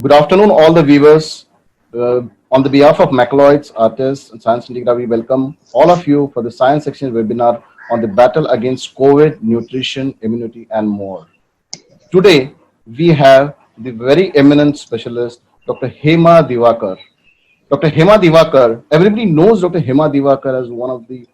Good afternoon, all the viewers. On the behalf of Macleods, artists, and Science Integra, we welcome all of you for the Science Section webinar on the battle against COVID, nutrition, immunity, and more. Today, we have the very eminent specialist, Dr. Hema Divakar. Dr. Hema Divakar, everybody knows Dr. Hema Divakar as one of the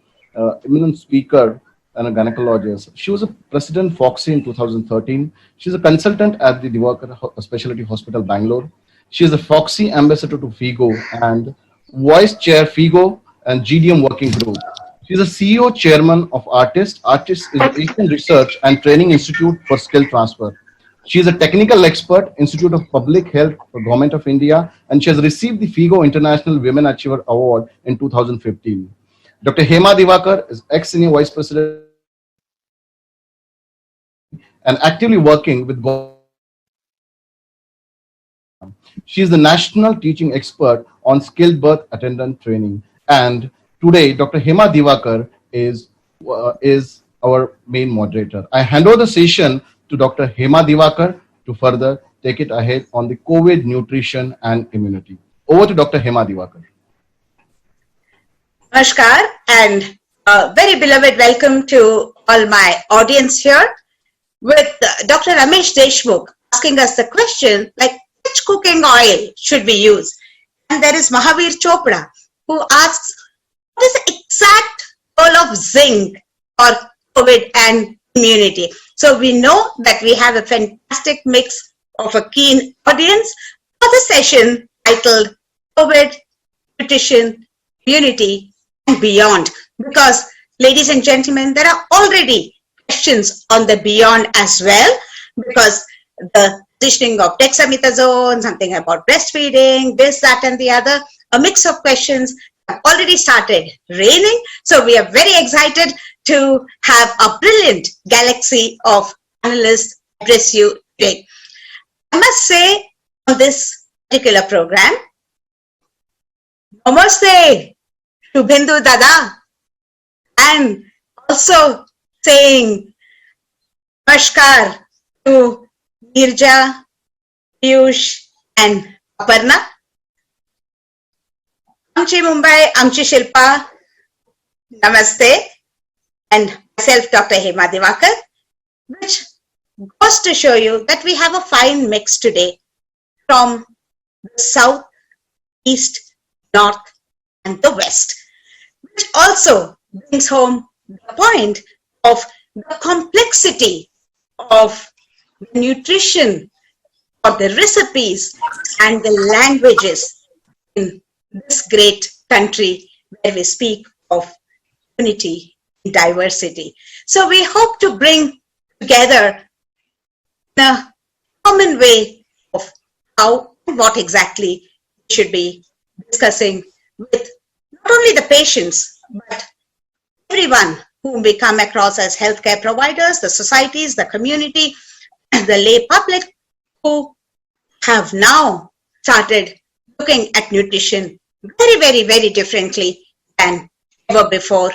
eminent speaker and a gynecologist. She was a president Foxy in 2013. She's a consultant at the Divakar Specialty Hospital, Bangalore. She is the Foxy ambassador to FIGO and vice chair FIGO and GDM working group. She is a CEO chairman of Artist. Artist is an Asian Research and Training Institute for Skill Transfer. She is a technical expert, Institute of Public Health for Government of India, and she has received the FIGO International Women Achiever Award in 2015. Dr. Hema Divakar is ex-senior vice president and actively working with government. She is the national teaching expert on skilled birth attendant training. And today, Dr. Hema Divakar is our main moderator. I hand over the session to Dr. Hema Divakar to further take it ahead on the COVID, nutrition, and immunity. Over to Dr. Hema Divakar. Namaskar and very beloved welcome to all my audience here with Dr. Ramesh Deshmukh asking us the question like which cooking oil should we use? And there is Mahavir Chopra who asks what is the exact role of zinc for COVID and immunity? So we know that we have a fantastic mix of a keen audience for the session titled COVID, nutrition, immunity and beyond. Because ladies and gentlemen, there are already questions on the beyond as well, because the positioning of dexamethasone, something about breastfeeding, this, that and the other, a mix of questions have already started raining. So we are very excited to have a brilliant galaxy of panelists address you today. I must say on this particular program, namaste to Bindu Dada, and also saying namaskar to Nirja, Piyush and Aparna. Amchi Mumbai, Amchi Shilpa, namaste, and myself Dr. Hema Divakar, which goes to show you that we have a fine mix today from the south, east, north and the west, which also brings home the point of the complexity of the nutrition, of the recipes and the languages in this great country where we speak of unity in diversity. So we hope to bring together in a common way of how and what exactly we should be discussing with not only the patients, but everyone whom we come across as healthcare providers, the societies, the community, and the lay public who have now started looking at nutrition very, very, very differently than ever before.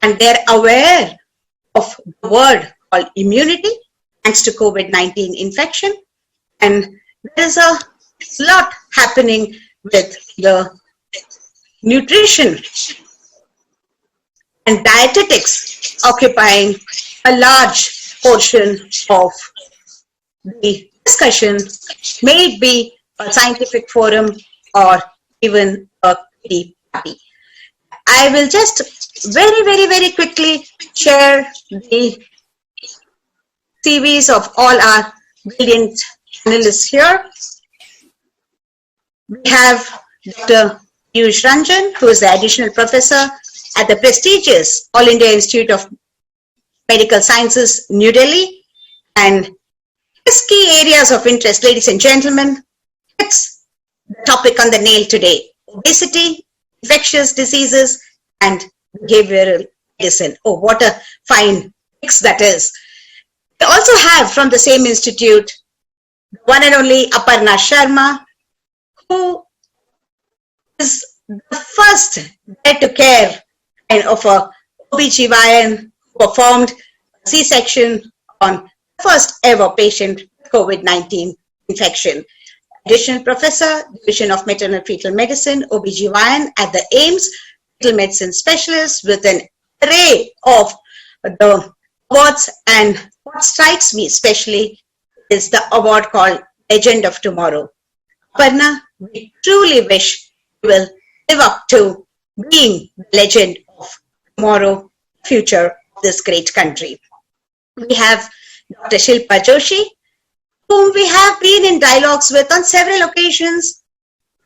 And they're aware of the word called immunity thanks to COVID-19 infection. And there is a lot happening with the nutrition and dietetics occupying a large portion of the discussion, may it be a scientific forum or even a tea party. I will just very, very, very quickly share the CVs of all our brilliant panelists here. We have Dr. Piyush Ranjan, who is the additional professor at the prestigious All India Institute of Medical Sciences, New Delhi. And his key areas of interest, ladies and gentlemen, it's the topic on the nail today: obesity, infectious diseases, and behavioral medicine. Oh, what a fine mix that is. We also have from the same institute, the one and only Aparna Sharma, who is the first care to care and of a OBGYN who performed a C-section on the first ever patient with COVID-19 infection. Additional Professor, Division of Maternal Fetal Medicine, OBGYN at the AIMS, Fetal Medicine Specialist with an array of the awards, and what strikes me especially is the award called Legend of Tomorrow. Aparna, we truly wish you will live up to being the legend of tomorrow, future of this great country. We have Dr. Shilpa Joshi, whom we have been in dialogues with on several occasions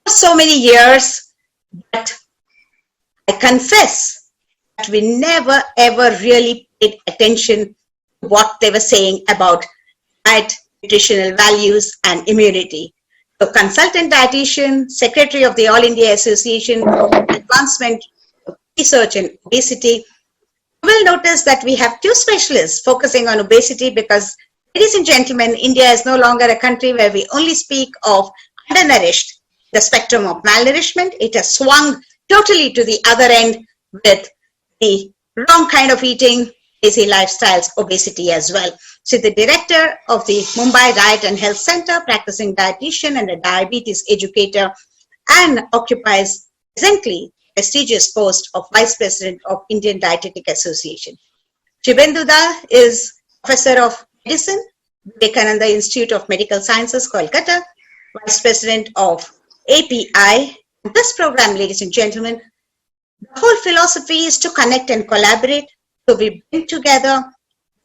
for so many years, but I confess that we never ever really paid attention to what they were saying about diet, nutritional values, and immunity. So, consultant dietitian, secretary of the All India Association for Advancement of Research in Obesity. You will notice that we have two specialists focusing on obesity because, ladies and gentlemen, India is no longer a country where we only speak of undernourished, the spectrum of malnourishment. It has swung totally to the other end with the wrong kind of eating, lazy lifestyles, obesity as well. So the director of the Mumbai Diet and Health Center, practicing dietitian and a diabetes educator, and occupies presently the prestigious post of Vice President of Indian Dietetic Association. Shibenduda is Professor of Medicine, Vivekananda Institute of Medical Sciences, Kolkata, Vice President of API. This program, ladies and gentlemen, the whole philosophy is to connect and collaborate. So we bring together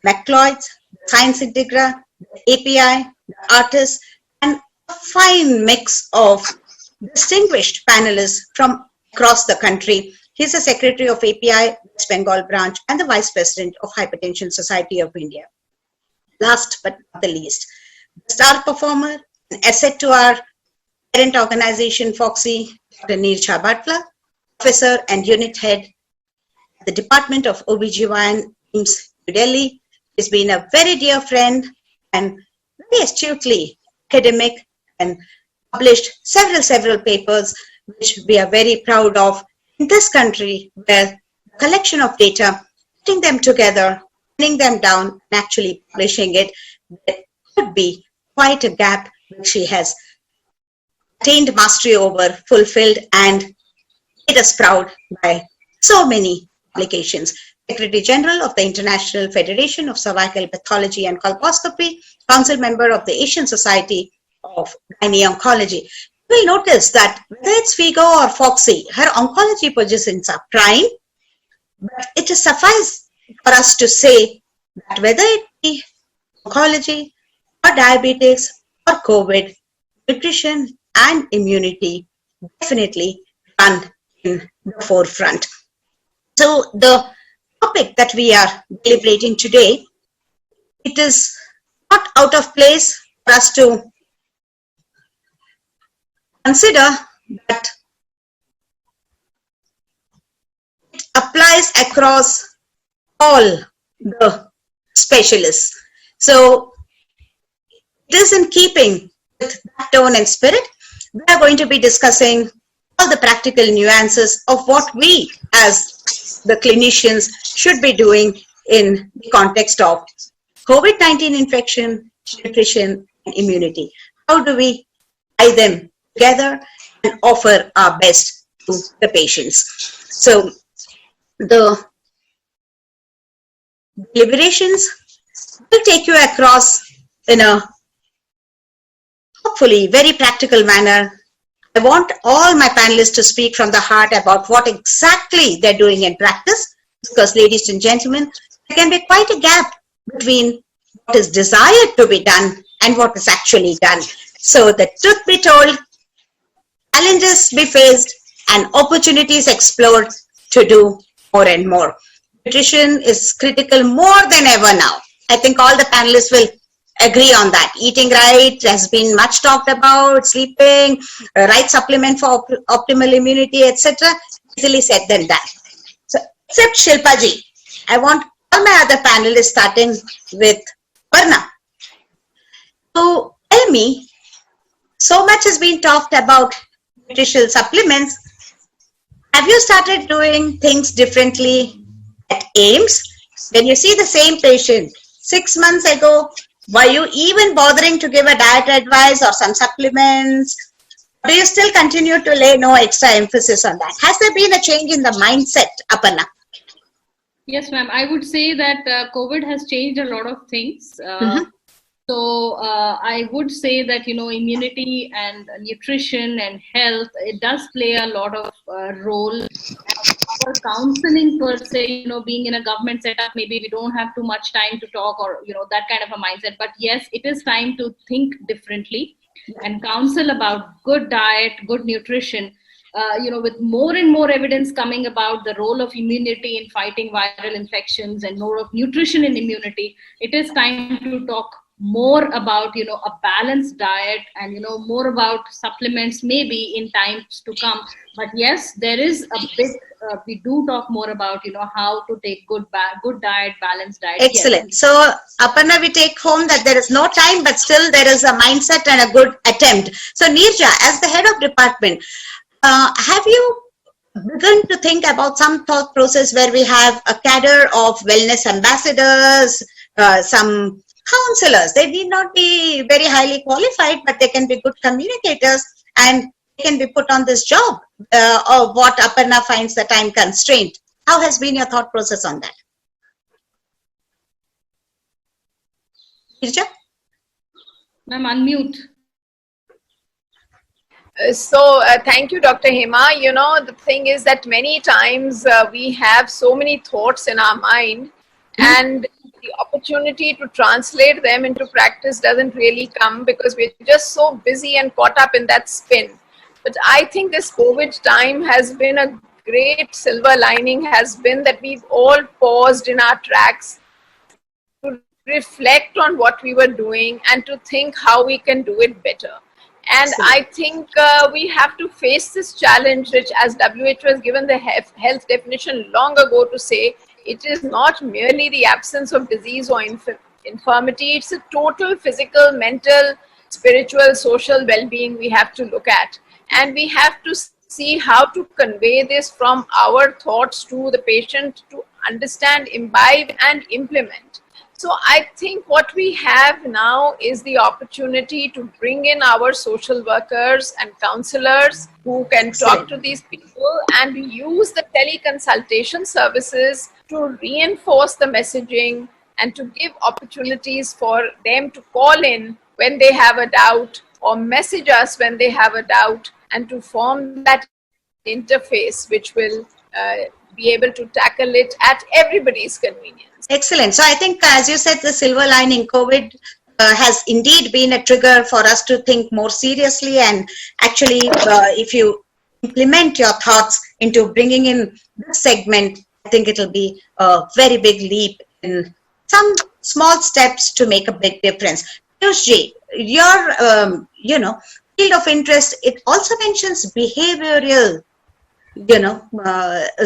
Macleods, Science Integra, the API, the artists, and a fine mix of distinguished panelists from across the country. He's the Secretary of API, West Bengal branch, and the Vice President of Hypertension Society of India. Last but not the least, the star performer, an asset to our parent organization, Foxy, Dr. Neercha Butler, Professor and Unit Head at the Department of OBGYN, AIIMS, New Delhi. He's been a very dear friend and very astutely academic and published several papers, which we are very proud of in this country, where the collection of data, putting them together, pinning them down, and actually publishing it, there could be quite a gap which she has attained mastery over, fulfilled, and made us proud by so many publications. Secretary General of the International Federation of Cervical Pathology and Colposcopy, Council Member of the Asian Society of Gynae Oncology. You will notice that whether it's Figo or Foxy, her oncology positions are prime, but it is suffice for us to say that whether it be oncology or diabetes or COVID, nutrition and immunity definitely run in the forefront. So the topic that we are deliberating today, it is not out of place for us to consider that it applies across all the specialists. So it is in keeping with that tone and spirit. We are going to be discussing all the practical nuances of what we as the clinicians should be doing in the context of COVID-19 infection, nutrition, and immunity. How do we tie them together and offer our best to the patients? So the deliberations will take you across in a hopefully very practical manner. I want all my panelists to speak from the heart about what exactly they're doing in practice, because, ladies and gentlemen, there can be quite a gap between what is desired to be done and what is actually done. So the truth be told, challenges be faced, and opportunities explored to do more and more. Nutrition is critical more than ever now. I think all the panelists will agree on that. Eating right has been much talked about, sleeping, right supplement for optimal immunity, etc. Easily said than done. So, except Shilpa ji, I want all my other panelists, starting with Varna, to tell me, so much has been talked about nutritional supplements. Have you started doing things differently at AIIMS? When you see the same patient 6 months ago Were you even bothering to give a diet advice or some supplements? Do you still continue to lay no extra emphasis on that? Has there been a change in the mindset, Aparna? Yes, ma'am. I would say that COVID has changed a lot of things. So I would say that, immunity and nutrition and health, it does play a lot of role. Our counseling per se, being in a government setup, maybe we don't have too much time to talk or, that kind of a mindset. But yes, it is time to think differently and counsel about good diet, good nutrition. With more and more evidence coming about the role of immunity in fighting viral infections and more of nutrition in immunity, it is time to talk more about, a balanced diet and, more about supplements maybe in times to come. But yes, there is a bit, we do talk more about, how to take good diet, balanced diet. Excellent. Yes. So, Aparna, we take home that there is no time, but still there is a mindset and a good attempt. So, Neerja, as the head of department, have you begun to think about some thought process where we have a cadre of wellness ambassadors, some counselors? They need not be very highly qualified, but they can be good communicators and they can be put on this job of what Aparna finds the time constraint. How has been your thought process on that? Neerja? Ma'am, unmute. Thank you, Dr. Hema. The thing is that many times we have so many thoughts in our mind and the opportunity to translate them into practice doesn't really come because we're just so busy and caught up in that spin. But I think this COVID time has been a great silver lining, has been that we've all paused in our tracks to reflect on what we were doing and to think how we can do it better. And I think we have to face this challenge, which as WHO has given the health definition long ago to say, it is not merely the absence of disease or infirmity, it's a total physical, mental, spiritual, social well-being we have to look at. And we have to see how to convey this from our thoughts to the patient to understand, imbibe and implement. So I think what we have now is the opportunity to bring in our social workers and counselors who can talk to these people and use the teleconsultation services to reinforce the messaging and to give opportunities for them to call in when they have a doubt or message us when they have a doubt and to form that interface which will be able to tackle it at everybody's convenience. Excellent. So I think, as you said, the silver lining, COVID has indeed been a trigger for us to think more seriously. And actually, if you implement your thoughts into bringing in this segment, I think it will be a very big leap in some small steps to make a big difference. Piyush, your, field of interest, it also mentions behavioral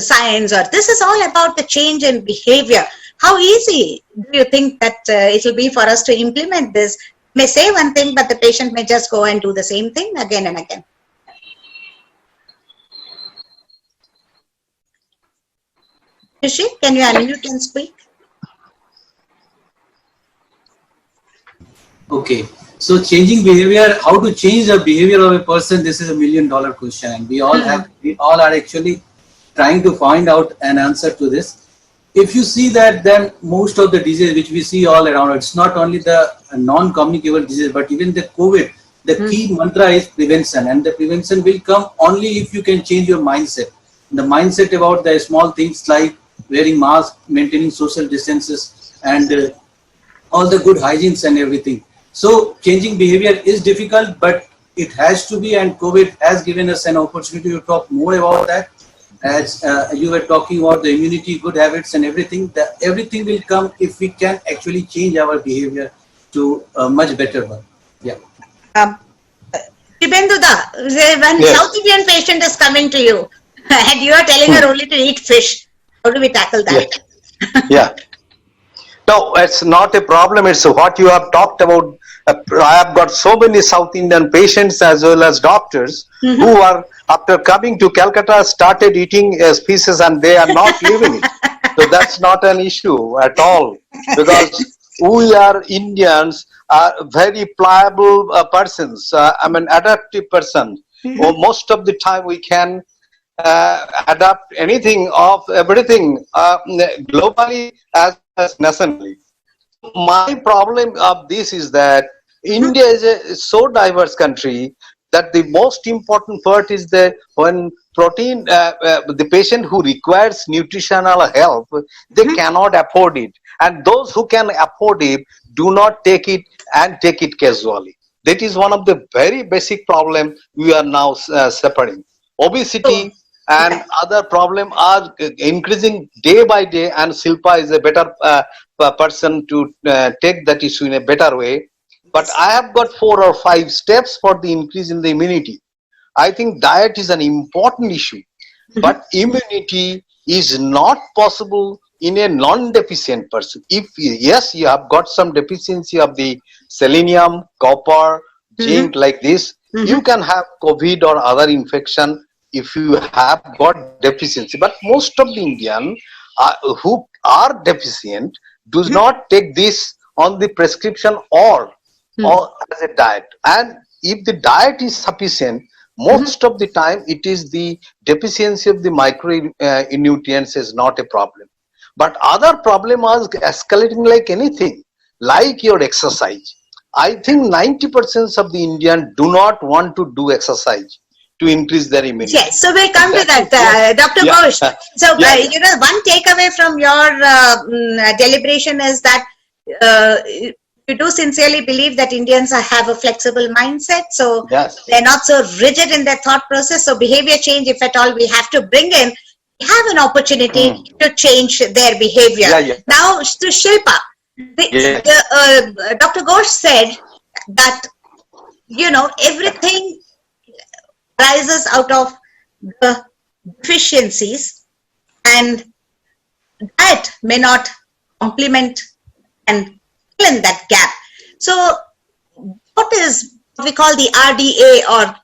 science, or this is all about the change in behavior. How easy do you think that it will be for us to implement this? You may say one thing, but the patient may just go and do the same thing again and again. Rishi, can you unmute and speak? Okay. So changing behavior, how to change the behavior of a person, this is $1 million question. And we all are actually trying to find out an answer to this. If you see that then most of the diseases which we see all around, it's not only the non-communicable disease, but even the COVID, the key mantra is prevention. And the prevention will come only if you can change your mindset. The mindset about the small things like wearing masks, maintaining social distances, and all the good hygienes and everything. So changing behavior is difficult, but it has to be, and COVID has given us an opportunity to talk more about that. As you were talking about the immunity, good habits and everything, everything will come if we can actually change our behavior to a much better one. Yeah. Tibenduda, when South Indian patient is coming to you and you are telling her only to eat fish, how do we tackle that? Yeah. No, it's not a problem. It's what you have talked about. I have got so many South Indian patients as well as doctors who are, after coming to Calcutta, started eating species and they are not leaving it. So that's not an issue at all, because we are Indians are very pliable persons. I'm an adaptive person. Or most of the time we can adapt anything of everything globally as nationally. My problem of this is that India is a so diverse country that the most important part is that when protein, the patient who requires nutritional help, they cannot afford it. And those who can afford it do not take it and take it casually. That is one of the very basic problem we are now suffering. Obesity and other problem are increasing day by day, and Shilpa is a better person to take that issue in a better way. But I have got 4 or 5 steps for the increase in the immunity. I think diet is an important issue, but immunity is not possible in a non-deficient person. If yes, you have got some deficiency of the selenium, copper, zinc like this, you can have COVID or other infection if you have got deficiency. But most of the Indian who are deficient does not take this on the prescription or as a diet. And if the diet is sufficient, most of the time it is the deficiency of the micronutrients is not a problem. But other problem is escalating like anything, like your exercise. I think 90% of the Indians do not want to do exercise to increase their immunity. Yes, so we'll come to that, Dr. Ghosh. So, you know, one takeaway from your deliberation is that you do sincerely believe that Indians have a flexible mindset, so they're not so rigid in their thought process. So behavior change, if at all we have to bring in, we have an opportunity to change their behavior. Now, to Shilpa, Dr. Ghosh said that, you know, everything rises out of the deficiencies, and diet may not complement and fill in that gap. So what is what we call the RDA, or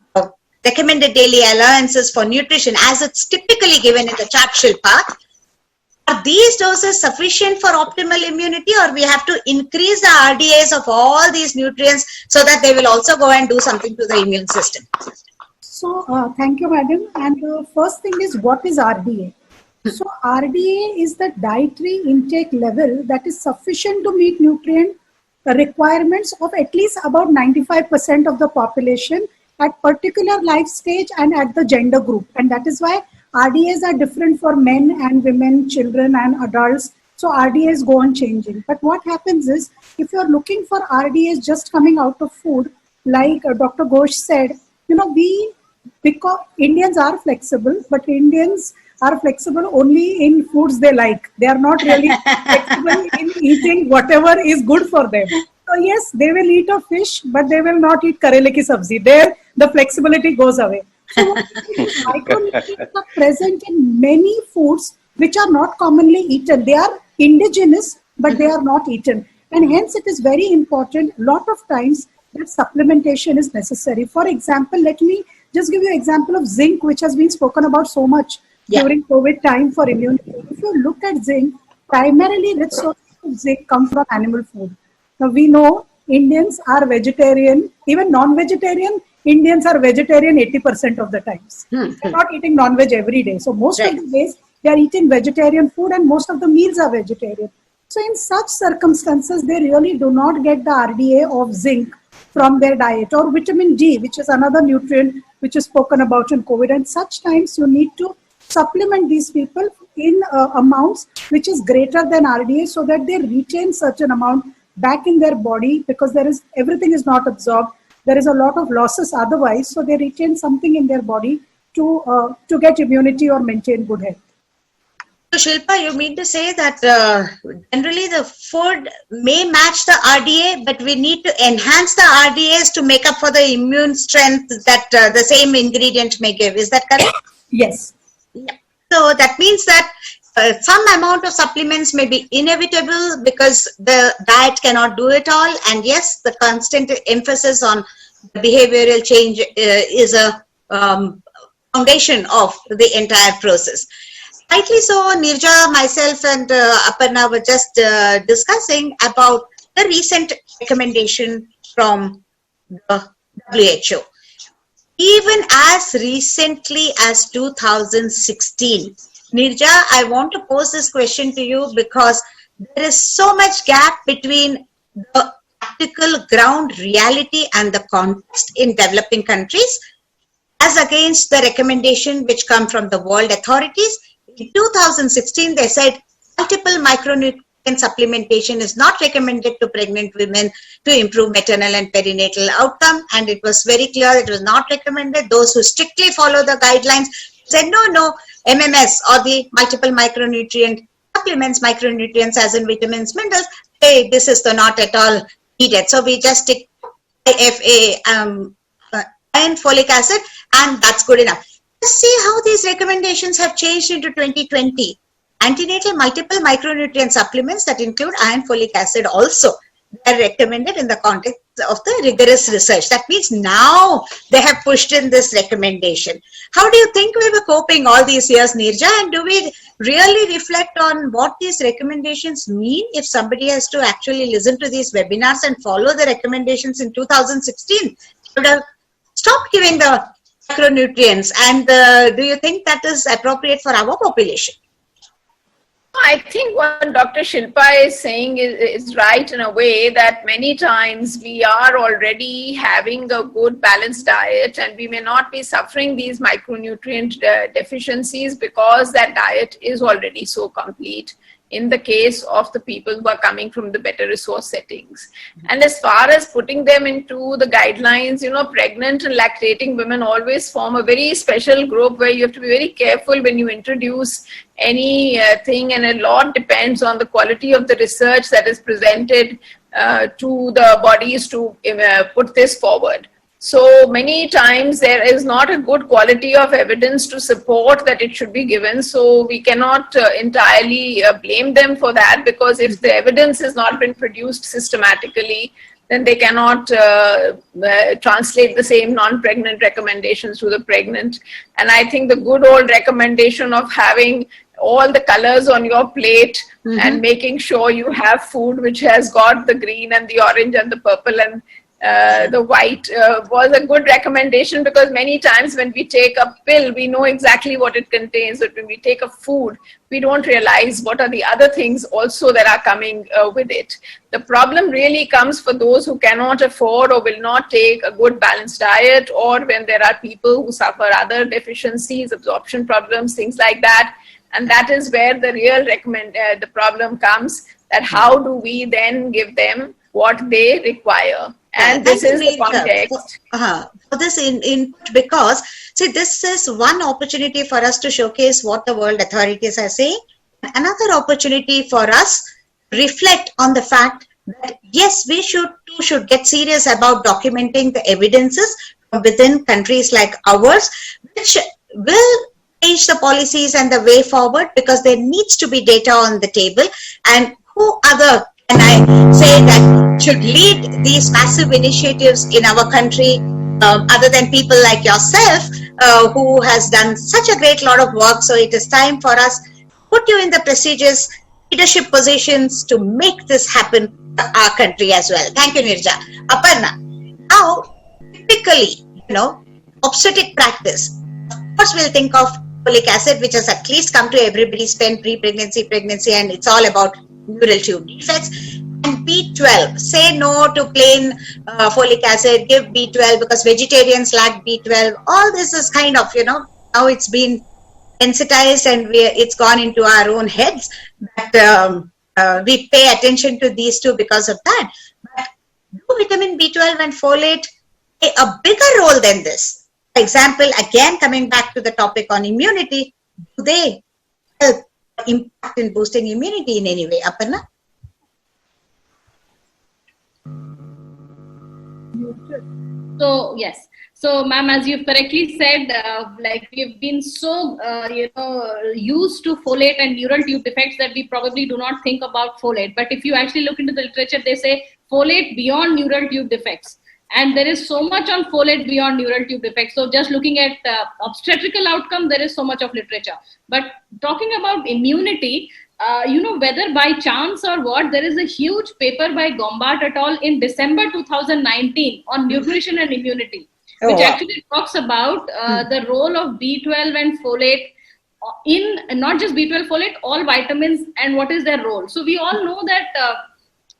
recommended daily allowances for nutrition, as it's typically given in the chart, Shilpa? Are these doses sufficient for optimal immunity, or we have to increase the RDAs of all these nutrients so that they will also go and do something to the immune system? So thank you, madam. And the first thing is, what is RDA? So RDA is the dietary intake level that is sufficient to meet nutrient requirements of at least about 95% of the population at particular life stage and at the gender group. And that is why RDAs are different for men and women, children and adults. So RDAs go on changing. But what happens is, if you're looking for RDAs just coming out of food, like Dr. Ghosh said, you know, because Indians are flexible, but Indians are flexible only in foods they like. They are not really flexible in eating whatever is good for them. So yes, they will eat a fish, but they will not eat karele ki sabzi. There, the flexibility goes away. So micronutrients are present in many foods which are not commonly eaten. They are indigenous, but they are not eaten. And hence it is very important, lot of times, that supplementation is necessary. For example, let me just give you an example of zinc, which has been spoken about so much during COVID time for immunity. If you look at zinc, primarily rich sources of zinc come from animal food. Now we know Indians are vegetarian, even non-vegetarian. Indians are vegetarian 80% of the times. They're not eating non-veg every day. So most of the days they are eating vegetarian food, and most of the meals are vegetarian. So in such circumstances, they really do not get the RDA of zinc from their diet, or vitamin D, which is another nutrient which is spoken about in COVID. And such times you need to supplement these people in amounts which is greater than RDA, so that they retain certain amount back in their body, because everything is not absorbed. There is a lot of losses otherwise, so they retain something in their body to get immunity or maintain good health. So Shilpa, you mean to say that generally the food may match the RDA, but we need to enhance the RDAs to make up for the immune strength that the same ingredient may give. Is that correct? Yes. Yeah. So that means that some amount of supplements may be inevitable because the diet cannot do it all. And yes, the constant emphasis on behavioral change is a foundation of the entire process. Rightly so, Nirja, myself and Aparna were just discussing about the recent recommendation from the WHO. Even as recently as 2016, Nirja, I want to pose this question to you because there is so much gap between the practical ground reality and the context in developing countries as against the recommendation which come from the world authorities. In 2016, they said multiple micronutrient supplementation is not recommended to pregnant women to improve maternal and perinatal outcome, and it was very clear it was not recommended. Those who strictly follow the guidelines said no, MMS or the multiple micronutrient supplements, micronutrients as in vitamins, minerals, hey, this is not at all needed. So we just take IFA, iron, folic acid, and that's good enough. Let's see how these recommendations have changed into 2020. Antenatal multiple micronutrient supplements that include iron, folic acid also are recommended in the context of the rigorous research. That means now they have pushed in this recommendation. How do you think we were coping all these years, Nirja? And do we really reflect on what these recommendations mean if somebody has to actually listen to these webinars and follow the recommendations in 2016? Should have stopped giving the micronutrients. And do you think that is appropriate for our population? I think what Dr. Shilpa is saying is right in a way that many times we are already having a good balanced diet and we may not be suffering these micronutrient deficiencies because that diet is already so complete in the case of the people who are coming from the better resource settings. And as far as putting them into the guidelines, pregnant and lactating women always form a very special group where you have to be very careful when you introduce any thing, and a lot depends on the quality of the research that is presented to the bodies to put this forward. So many times there is not a good quality of evidence to support that it should be given. So we cannot entirely blame them for that, because if the evidence has not been produced systematically, then they cannot translate the same non-pregnant recommendations to the pregnant. And I think the good old recommendation of having all the colors on your plate and making sure you have food which has got the green and the orange and the purple and the white was a good recommendation, because many times when we take a pill, we know exactly what it contains, but when we take a food, we don't realize what are the other things also that are coming with it. The problem really comes for those who cannot afford or will not take a good balanced diet, or when there are people who suffer other deficiencies, absorption problems, things like that. And that is where the real the problem comes, that how do we then give them what they require? And this is the context. For this because, see, this is one opportunity for us to showcase what the world authorities are saying. Another opportunity for us to reflect on the fact that, yes, we should get serious about documenting the evidences from within countries like ours, which will change the policies and the way forward, because there needs to be data on the table. And who other can I say that should lead these massive initiatives in our country other than people like yourself who has done such a great lot of work. So it is time for us to put you in the prestigious leadership positions to make this happen for our country as well. Thank you, Nirja. Aparna, now typically, obstetric practice, of course we'll think of folic acid, which has at least come to everybody's pen pre-pregnancy, pregnancy, and it's all about neural tube defects. And B12, say no to plain folic acid, give B12 because vegetarians lack B12. All this is kind of, now it's been sensitized and it's gone into our own heads that we pay attention to these two because of that. But do vitamin B12 and folate play a bigger role than this? For example, again, coming back to the topic on immunity, do they help impact in boosting immunity in any way? Aparna? So yes, so ma'am, as you've correctly said, we've been so used to folate and neural tube defects that we probably do not think about folate. But if you actually look into the literature, they say folate beyond neural tube defects, and there is so much on folate beyond neural tube defects. So just looking at obstetrical outcome, there is so much of literature. But talking about immunity, whether by chance or what, there is a huge paper by Gombart et al. In December 2019 on nutrition and immunity, which actually talks about the role of B12 and folate in not just B12, folate, all vitamins, and what is their role. So we all know that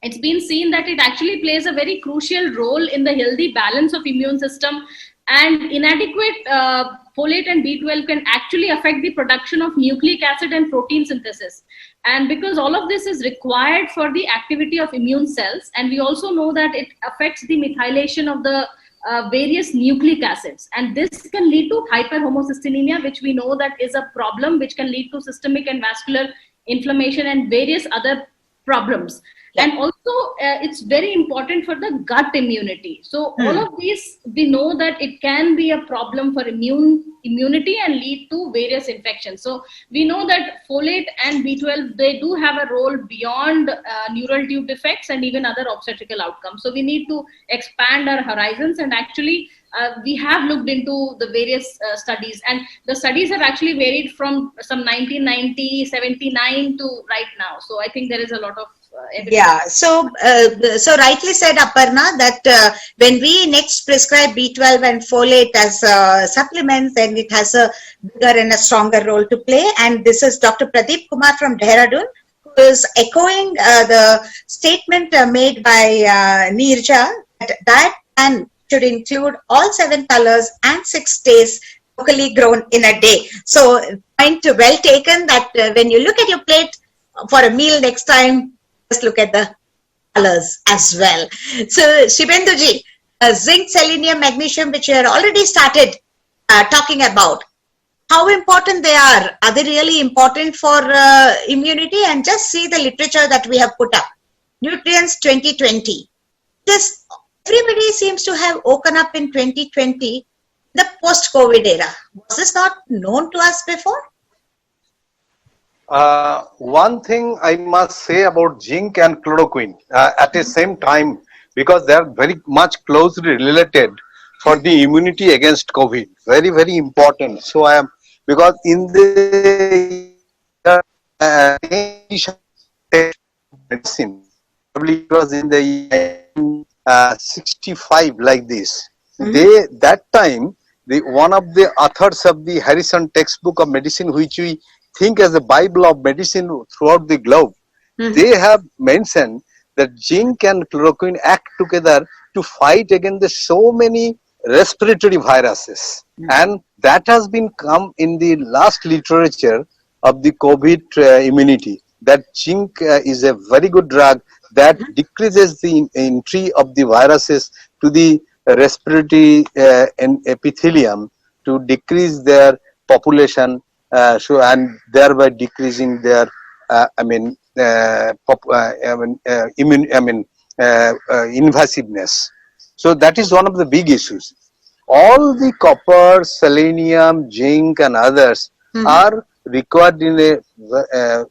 it's been seen that it actually plays a very crucial role in the healthy balance of immune system, and inadequate folate and B12 can actually affect the production of nucleic acid and protein synthesis. And because all of this is required for the activity of immune cells, and we also know that it affects the methylation of the various nucleic acids, and this can lead to hyperhomocystinemia, which we know that is a problem which can lead to systemic and vascular inflammation and various other problems. And also it's very important for the gut immunity. So all of these, we know that it can be a problem for immunity and lead to various infections. So we know that folate and B12, they do have a role beyond neural tube defects and even other obstetrical outcomes. So we need to expand our horizons, and actually we have looked into the various studies, and the studies have actually varied from some 1990, 79 to right now. So I think there is a lot of evidence. So rightly said, Aparna, that when we next prescribe B12 and folate as supplements, then it has a bigger and a stronger role to play. And this is Dr. Pradeep Kumar from Dehradun, who is echoing the statement made by Neerja, that and should include all 7 colors and 6 days locally grown in a day. So point well taken, that when you look at your plate for a meal next time, just look at the colors as well. So Shibenduji, zinc, selenium, magnesium, which you had already started talking about, how important they are? Are they really important for immunity? And just see the literature that we have put up. Nutrients 2020. This everybody seems to have woken up in 2020, the post-COVID era. Was this not known to us before? One thing I must say about zinc and chloroquine at the same time, because they are very much closely related for the immunity against COVID. Very, very important. So I am, because in the medicine, probably it was in the 65 like this. That time, one of the authors of the Harrison textbook of medicine, which we think as the Bible of medicine throughout the globe, they have mentioned that zinc and chloroquine act together to fight against so many respiratory viruses. And that has been come in the last literature of the COVID immunity, that zinc is a very good drug that decreases the entry of the viruses to the respiratory epithelium to decrease their population, and thereby decreasing their invasiveness. So that is one of the big issues. All the copper, selenium, zinc and others are required in a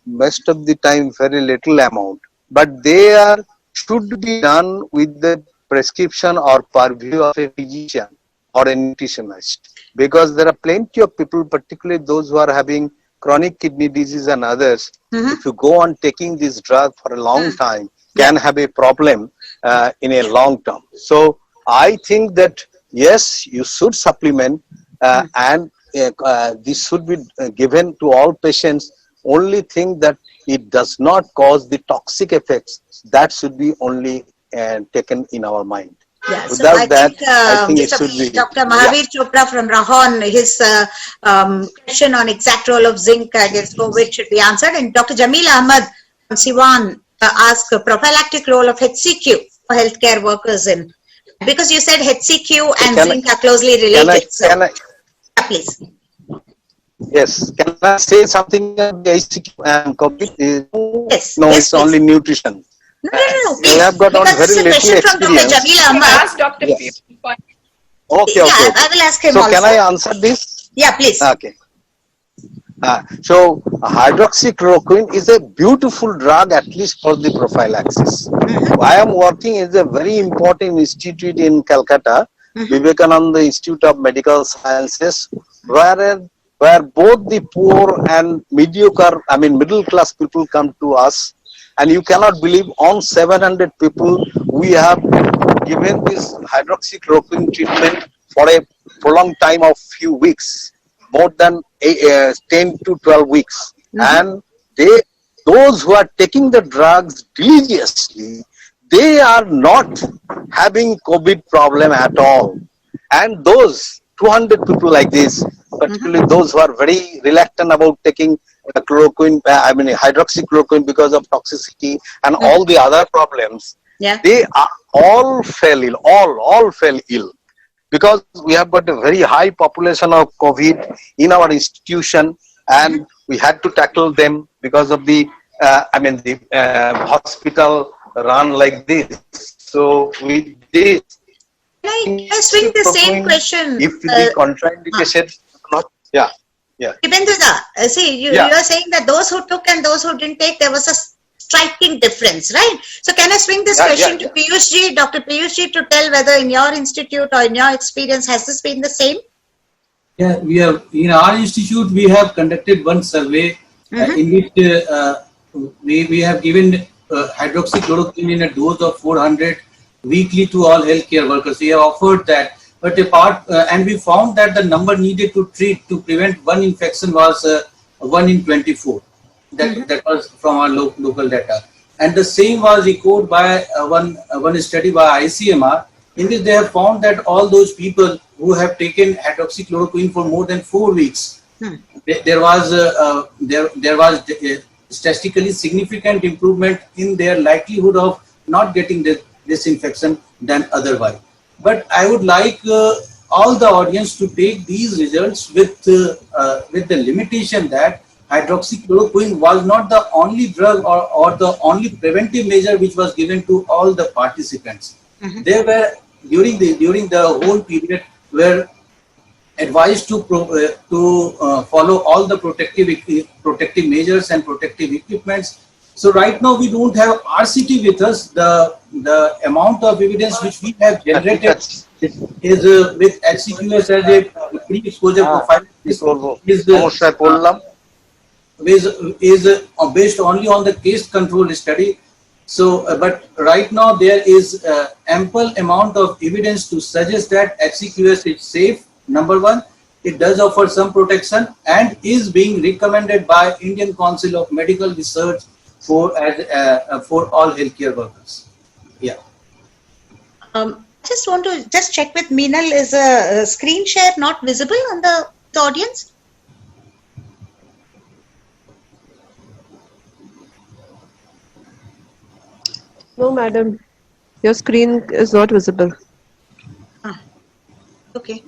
most of the time very little amount, but they should be done with the prescription or purview of a physician or a nutritionist, because there are plenty of people, particularly those who are having chronic kidney disease and others, if you go on taking this drug for a long time, can have a problem in a long term. So I think that yes, you should supplement, and this should be given to all patients. Only thing that it does not cause the toxic effects, that should be only taken in our mind. Yeah, so Without I think think it should be. Dr. Mahavir Chopra from Rahon, his question on exact role of zinc against COVID should be answered. And Dr. Jamil Ahmad from Siwan asked prophylactic role of HCQ for healthcare workers in, because you said HCQ and zinc are closely related. Please. Yes, can I say something about the HCQ and COVID? Yes. No, yes, it's please. only nutrition. No. We have got on Because very this is a little question from Dr. experience. Jamil Ahmad. Ask Dr. Yes. P. Okay. I will ask him So also. can I answer this? Yeah, please. Okay. So hydroxychloroquine is a beautiful drug, at least for the prophylaxis. I am working in a very important institute in Calcutta, Vivekananda Institute of Medical Sciences, where where both the poor and mediocre, I mean middle class people come to us, and you cannot believe on 700 people we have given this hydroxychloroquine treatment for a prolonged time of few weeks, more than 10 to 12 weeks. And those who are taking the drugs religiously, they are not having COVID problem at all. And those 200 people like this, particularly those who are very reluctant about taking chloroquine, hydroxychloroquine because of toxicity and all the other problems, they are all fell ill, all fell ill. Because we have got a very high population of COVID in our institution, and we had to tackle them because of the, hospital run like this. So we did. Can I swing the same question? If the contraindications not, Dipendra, see, you are saying that those who took and those who didn't take, there was a striking difference, right? So can I swing this question to Piyush ji, Dr. Piyush ji, to tell whether in your institute or in your experience, has this been the same? Yeah, we have, in our institute, we have conducted one survey in which we have given hydroxychloroquine in a dose of 400 weekly to all healthcare workers. We have offered that, but and we found that the number needed to treat to prevent one infection was 1 in 24. That was from our local data, and the same was echoed by one study by ICMR, in which they have found that all those people who have taken hydroxychloroquine for more than 4 weeks, there was statistically significant improvement in their likelihood of not getting this infection than otherwise. But I would like all the audience to take these results with the limitation that hydroxychloroquine was not the only drug or the only preventive measure which was given to all the participants. They were during the whole period were advised to follow all the protective measures and protective equipments. So right now we don't have RCT with us. The amount of evidence which we have generated is with HCQS as a pre-exposure profile is based only on the case control study. So, but right now there is ample amount of evidence to suggest that HCQS is safe. Number one, it does offer some protection and is being recommended by Indian Council of Medical Research for all healthcare workers. Yeah. Just want to check with Meenal, is a screen share not visible on the audience? No, madam. Your screen is not visible. Okay.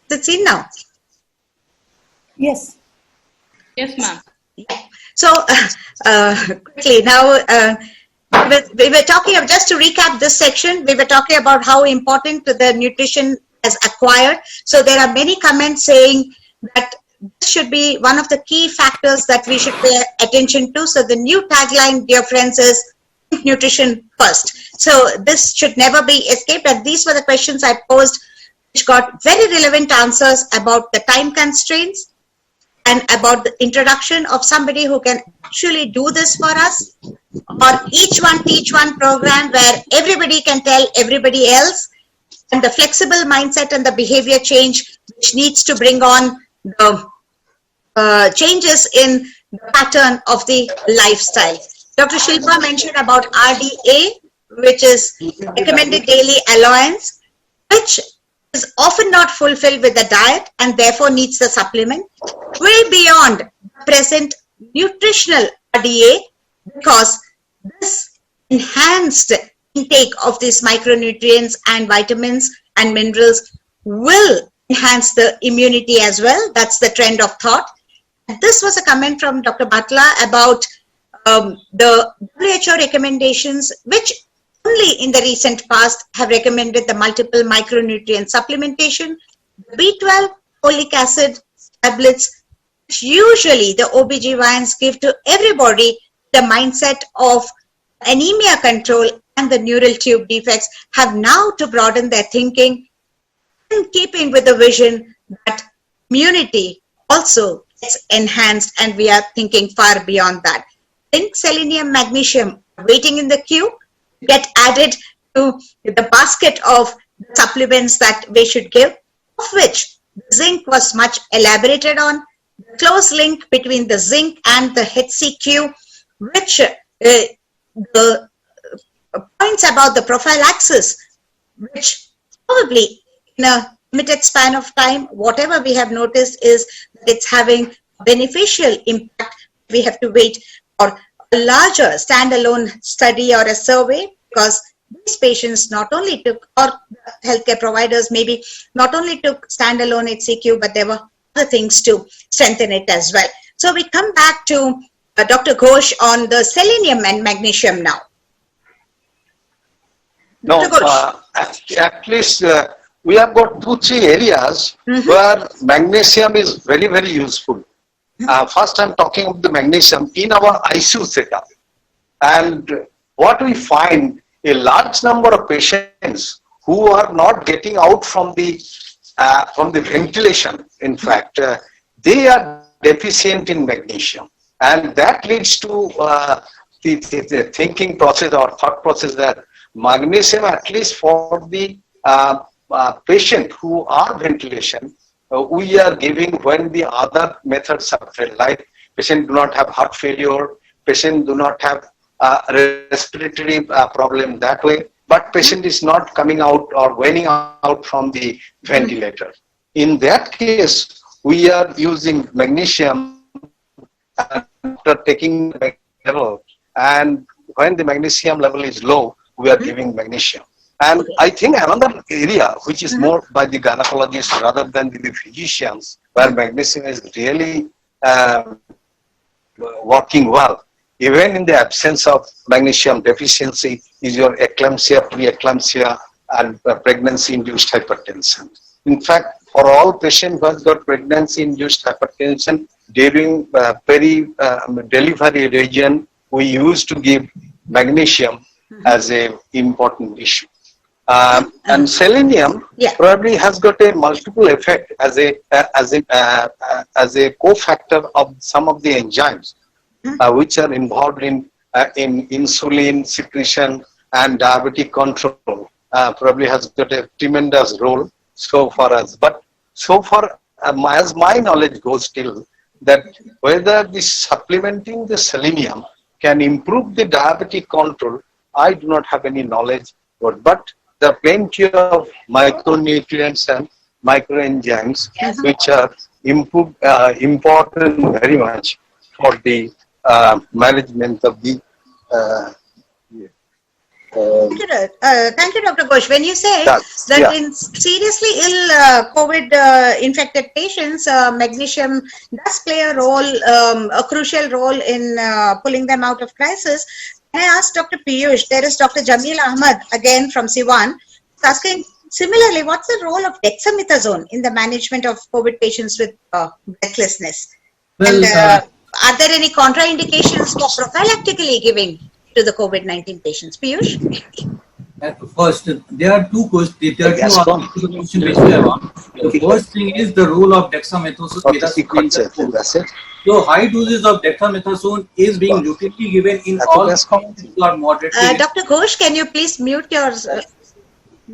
Is it seen now? Yes. Yes, ma'am. So quickly now, we were talking of, just to recap this section, we were talking about how important the nutrition has acquired. So there are many comments saying that this should be one of the key factors that we should pay attention to. So the new tagline, dear friends, is nutrition first. So this should never be escaped. And these were the questions I posed, which got very relevant answers about the time constraints and about the introduction of somebody who can actually do this for us, or each one teach one program where everybody can tell everybody else, and the flexible mindset and the behavior change which needs to bring on the changes in the pattern of the lifestyle. Dr. Shilpa mentioned about RDA, which is recommended daily allowance, which is often not fulfilled with the diet and therefore needs the supplement, way beyond present nutritional RDA, because this enhanced intake of these micronutrients and vitamins and minerals will enhance the immunity as well. That's the trend of thought. This was a comment from Dr. Batla about the WHO recommendations, which only in the recent past have recommended the multiple micronutrient supplementation, B12, folic acid tablets, which usually the OBGYNs give to everybody. The mindset of anemia control and the neural tube defects have now to broaden their thinking in keeping with the vision that immunity also gets enhanced, and we are thinking far beyond that. Zinc, selenium, magnesium waiting in the queue get added to the basket of supplements that we should give, of which zinc was much elaborated on. The close link between the zinc and the HCQ, which the points about the prophylaxis, which probably in a limited span of time, whatever we have noticed is that it's having beneficial impact. We have to wait for a larger standalone study or a survey, because these patients not only took, or healthcare providers maybe not only took standalone HCQ, but there were other things to strengthen it as well. So we come back to Dr. Ghosh on the selenium and magnesium now. No, at least we have got 2-3 areas where magnesium is very, very useful. First, I'm talking of the magnesium in our ICU setup. And what we find, a large number of patients who are not getting out from the ventilation, in fact, they are deficient in magnesium. And that leads to the thinking process or thought process that magnesium, at least for the patient who are ventilation, we are giving when the other methods are failed, like patient do not have heart failure, patient do not have respiratory problem that way, but patient is not coming out or weaning out from the ventilator. In that case, we are using magnesium after taking the level, and when the magnesium level is low, we are giving magnesium. And I think another area which is more by the gynecologists rather than the physicians, where magnesium is really working well, even in the absence of magnesium deficiency, is your eclampsia, preeclampsia, and pregnancy-induced hypertension. In fact, for all patients who have got pregnancy-induced hypertension during delivery region, we used to give magnesium as an important issue. And selenium probably has got a multiple effect as a cofactor of some of the enzymes which are involved in insulin secretion and diabetic control. Probably has got a tremendous role so far as. But so far as my knowledge goes still, that whether this supplementing the selenium can improve the diabetic control, I do not have any knowledge. But there are plenty of micronutrients and microenzymes which are important very much for the management of the Thank you, Dr. Ghosh. When you say that in seriously ill COVID infected patients, magnesium does play a role, a crucial role in pulling them out of crisis, I asked Dr. Piyush, there is Dr. Jamil Ahmad again from Siwan, asking similarly, what's the role of dexamethasone in the management of COVID patients with breathlessness? Well, and are there any contraindications for prophylactically giving to the COVID-19 patients? Piyush? First, there are two questions. There are two questions which we have on. The first thing is the role of dexamethasone. So, high doses of dexamethasone is being routinely given in all patients who are moderately. Dr. Ghosh, can you please mute your?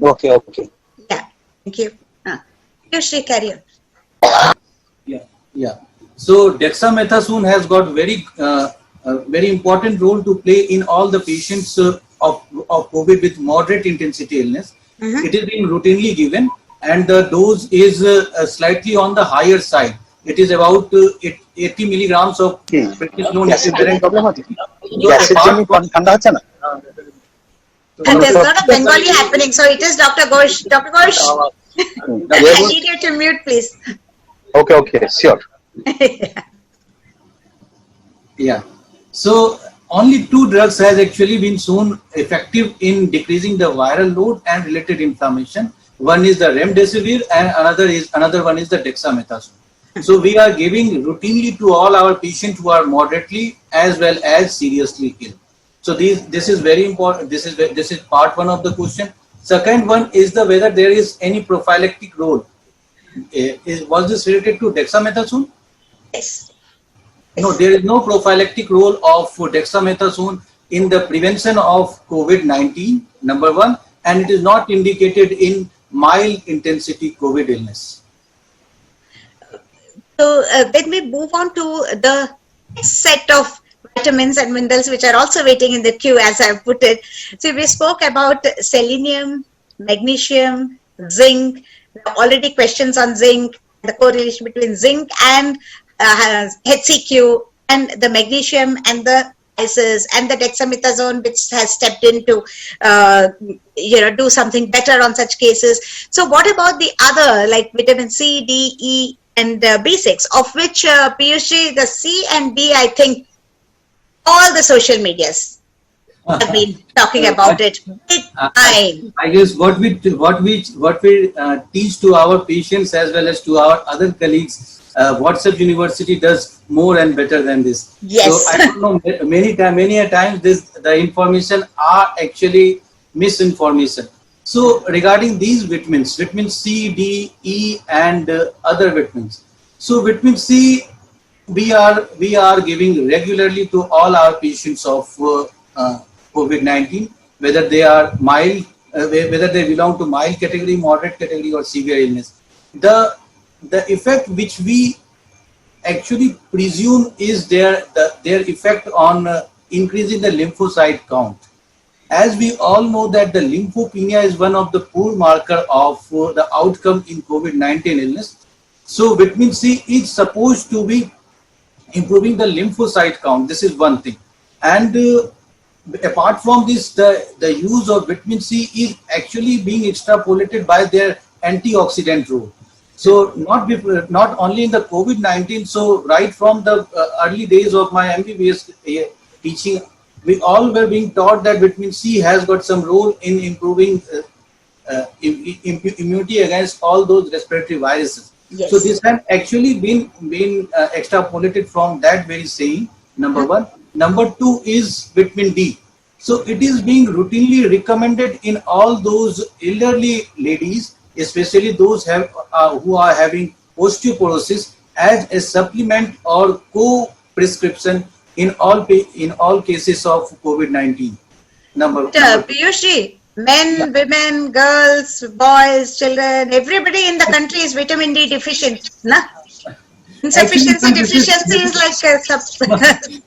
Okay. Yeah, thank you. Piyush, carry on. Yeah. So, dexamethasone has got very important role to play in all the patients of COVID with moderate intensity illness. It is being routinely given, and the dose is slightly on the higher side. It is about 80 milligrams of prednisolone. And there's a lot of Bengali happening, so it is Dr. Ghosh. Dr. Ghosh, I need you to mute, please. Okay, sure. Yeah. So only 2 drugs has actually been shown effective in decreasing the viral load and related inflammation. One is the remdesivir and another one is the dexamethasone. So we are giving routinely to all our patients who are moderately as well as seriously ill. So this is very important. This is part one of the question. Second one is the whether there is any prophylactic role. Was this related to dexamethasone? Yes. No, there is no prophylactic role of dexamethasone in the prevention of COVID-19, number one, and it is not indicated in mild intensity COVID illness. So then we move on to the next set of vitamins and minerals which are also waiting in the queue, as I put it. So we spoke about selenium, magnesium, zinc. There are already questions on zinc, the correlation between zinc and HCQ, and the magnesium and the spices and the dexamethasone, which has stepped in to do something better on such cases. So what about the other, like vitamin C, D, E, and B6, of which Piyush, the C and D, I think all the social medias have been talking about it big time. I guess what we teach to our patients as well as to our other colleagues, WhatsApp University does more and better than this. Yes. So I don't know, many a times the information are actually misinformation. So regarding these vitamins, vitamin C, D, E, and other vitamins. So vitamin C, we are giving regularly to all our patients of COVID-19, whether they are mild, whether they belong to mild category, moderate category, or severe illness. The effect which we actually presume is their effect on increasing the lymphocyte count. As we all know that the lymphopenia is one of the poor marker of the outcome in COVID-19 illness. So vitamin C is supposed to be improving the lymphocyte count. This is one thing. And apart from this, the use of vitamin C is actually being extrapolated by their antioxidant role. So not only in the COVID-19, so right from the early days of my MBBS teaching, we all were being taught that vitamin C has got some role in improving immunity against all those respiratory viruses. Yes. So this has actually been extrapolated from that very saying, number one. Number two is vitamin D. So it is being routinely recommended in all those elderly ladies, especially those who are having osteoporosis, as a supplement or co-prescription in all cases of COVID-19. Number Piyush, men, women, girls, boys, children, everybody in the country is vitamin D deficient. Na? Insufficiency, deficiency is like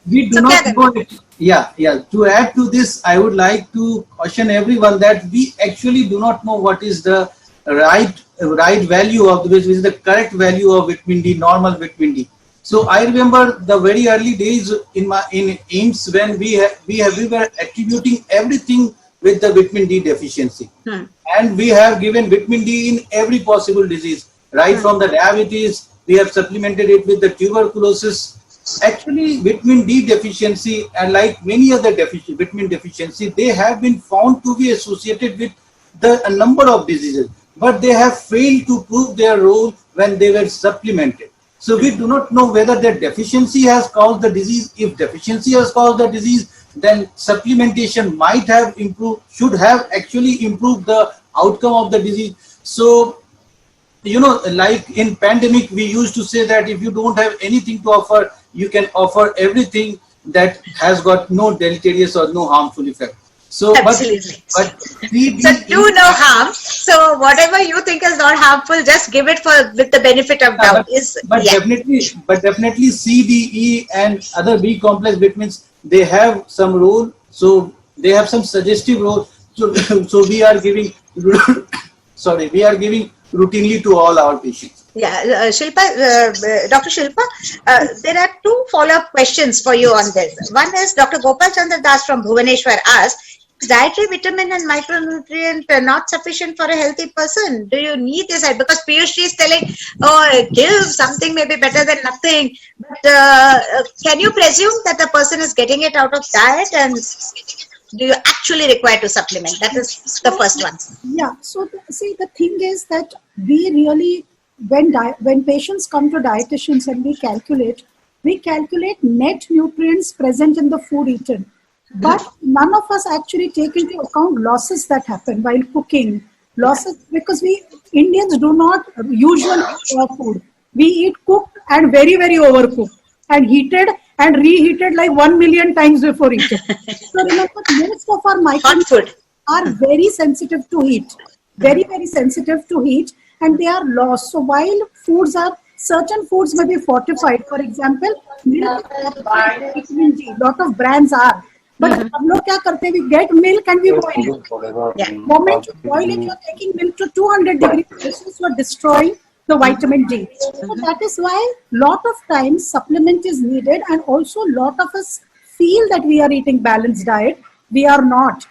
we do not know. Yeah. To add to this, I would like to caution everyone that we actually do not know what is the right value of which is the correct value of vitamin D, normal vitamin D. So I remember the very early days in AIMS when we were attributing everything with the vitamin D deficiency, and we have given vitamin D in every possible disease, right from the diabetes. We have supplemented it with the tuberculosis. Actually, vitamin D deficiency and like many other vitamin deficiency, they have been found to be associated with a number of diseases, but they have failed to prove their role when they were supplemented. So we do not know whether their deficiency has caused the disease. If deficiency has caused the disease, then supplementation might have improved, should have actually improved the outcome of the disease. So, like in pandemic, we used to say that if you don't have anything to offer, you can offer everything that has got no deleterious or no harmful effect. So, absolutely. But so do no harm. So whatever you think is not harmful, just give it with the benefit of doubt. Definitely C, D, E, and other B complex vitamins, they have some role. So they have some suggestive role. So we are giving. We are giving routinely to all our patients. Yeah, Dr. Shilpa, there are two follow-up questions for you on this. One is Dr. Gopal Chandra Das from Bhubaneswar asked, dietary vitamin and micronutrient are not sufficient for a healthy person? Do you need this? Because Piyush is telling, oh, give something may be better than nothing. But can you presume that the person is getting it out of diet, and do you actually require to supplement? That is the first one. Yeah. So see, the thing is that we really, when patients come to dietitians and we calculate net nutrients present in the food eaten. But none of us actually take into account losses that happen while cooking. Losses, because we Indians do not usually eat raw food. We eat cooked and very, very overcooked and heated and reheated like 1 million times before eating. So remember, most of our micronutrients are very sensitive to heat. Very, very sensitive to heat, and they are lost. So while certain foods may be fortified, for example, milk, vitamin D, lot of brands are. But हम लोग क्या करते हैं? We get milk and we boil it. The moment you boil it, you're taking milk to 200 degrees Celsius, you're destroying the vitamin D. So that is why lot of times supplement is needed, and also lot of us feel that we are eating balanced diet. We are not.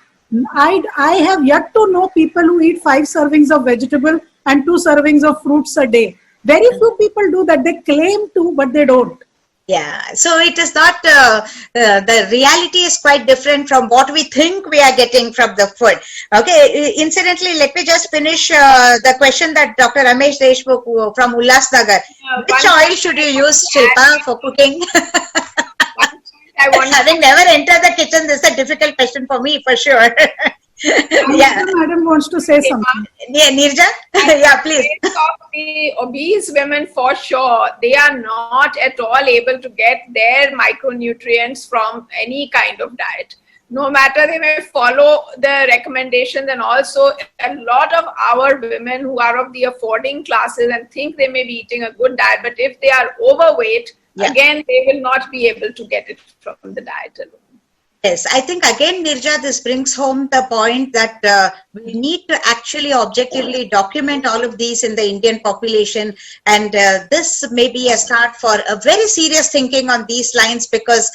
I have yet to know people who eat 5 servings of vegetable and 2 servings of fruits a day. Very few people do that. They claim to, but they don't. Yeah, so it is not, the reality is quite different from what we think we are getting from the food. Okay, incidentally, let me just finish the question that Dr. Ramesh Deshmukh from Ulhasnagar. Which oil should you use, Shilpa, for cooking? Having never entered the kitchen, this is a difficult question for me, for sure. Yeah, madam wants to say something. Yeah, Nirja? Yeah, please. Of the obese women, for sure, they are not at all able to get their micronutrients from any kind of diet. No matter, they may follow the recommendations, and also a lot of our women who are of the affording classes and think they may be eating a good diet, but if they are overweight, again, they will not be able to get it from the diet alone. Yes, I think again, Nirja, this brings home the point that we need to actually objectively document all of these in the Indian population, and this may be a start for a very serious thinking on these lines, because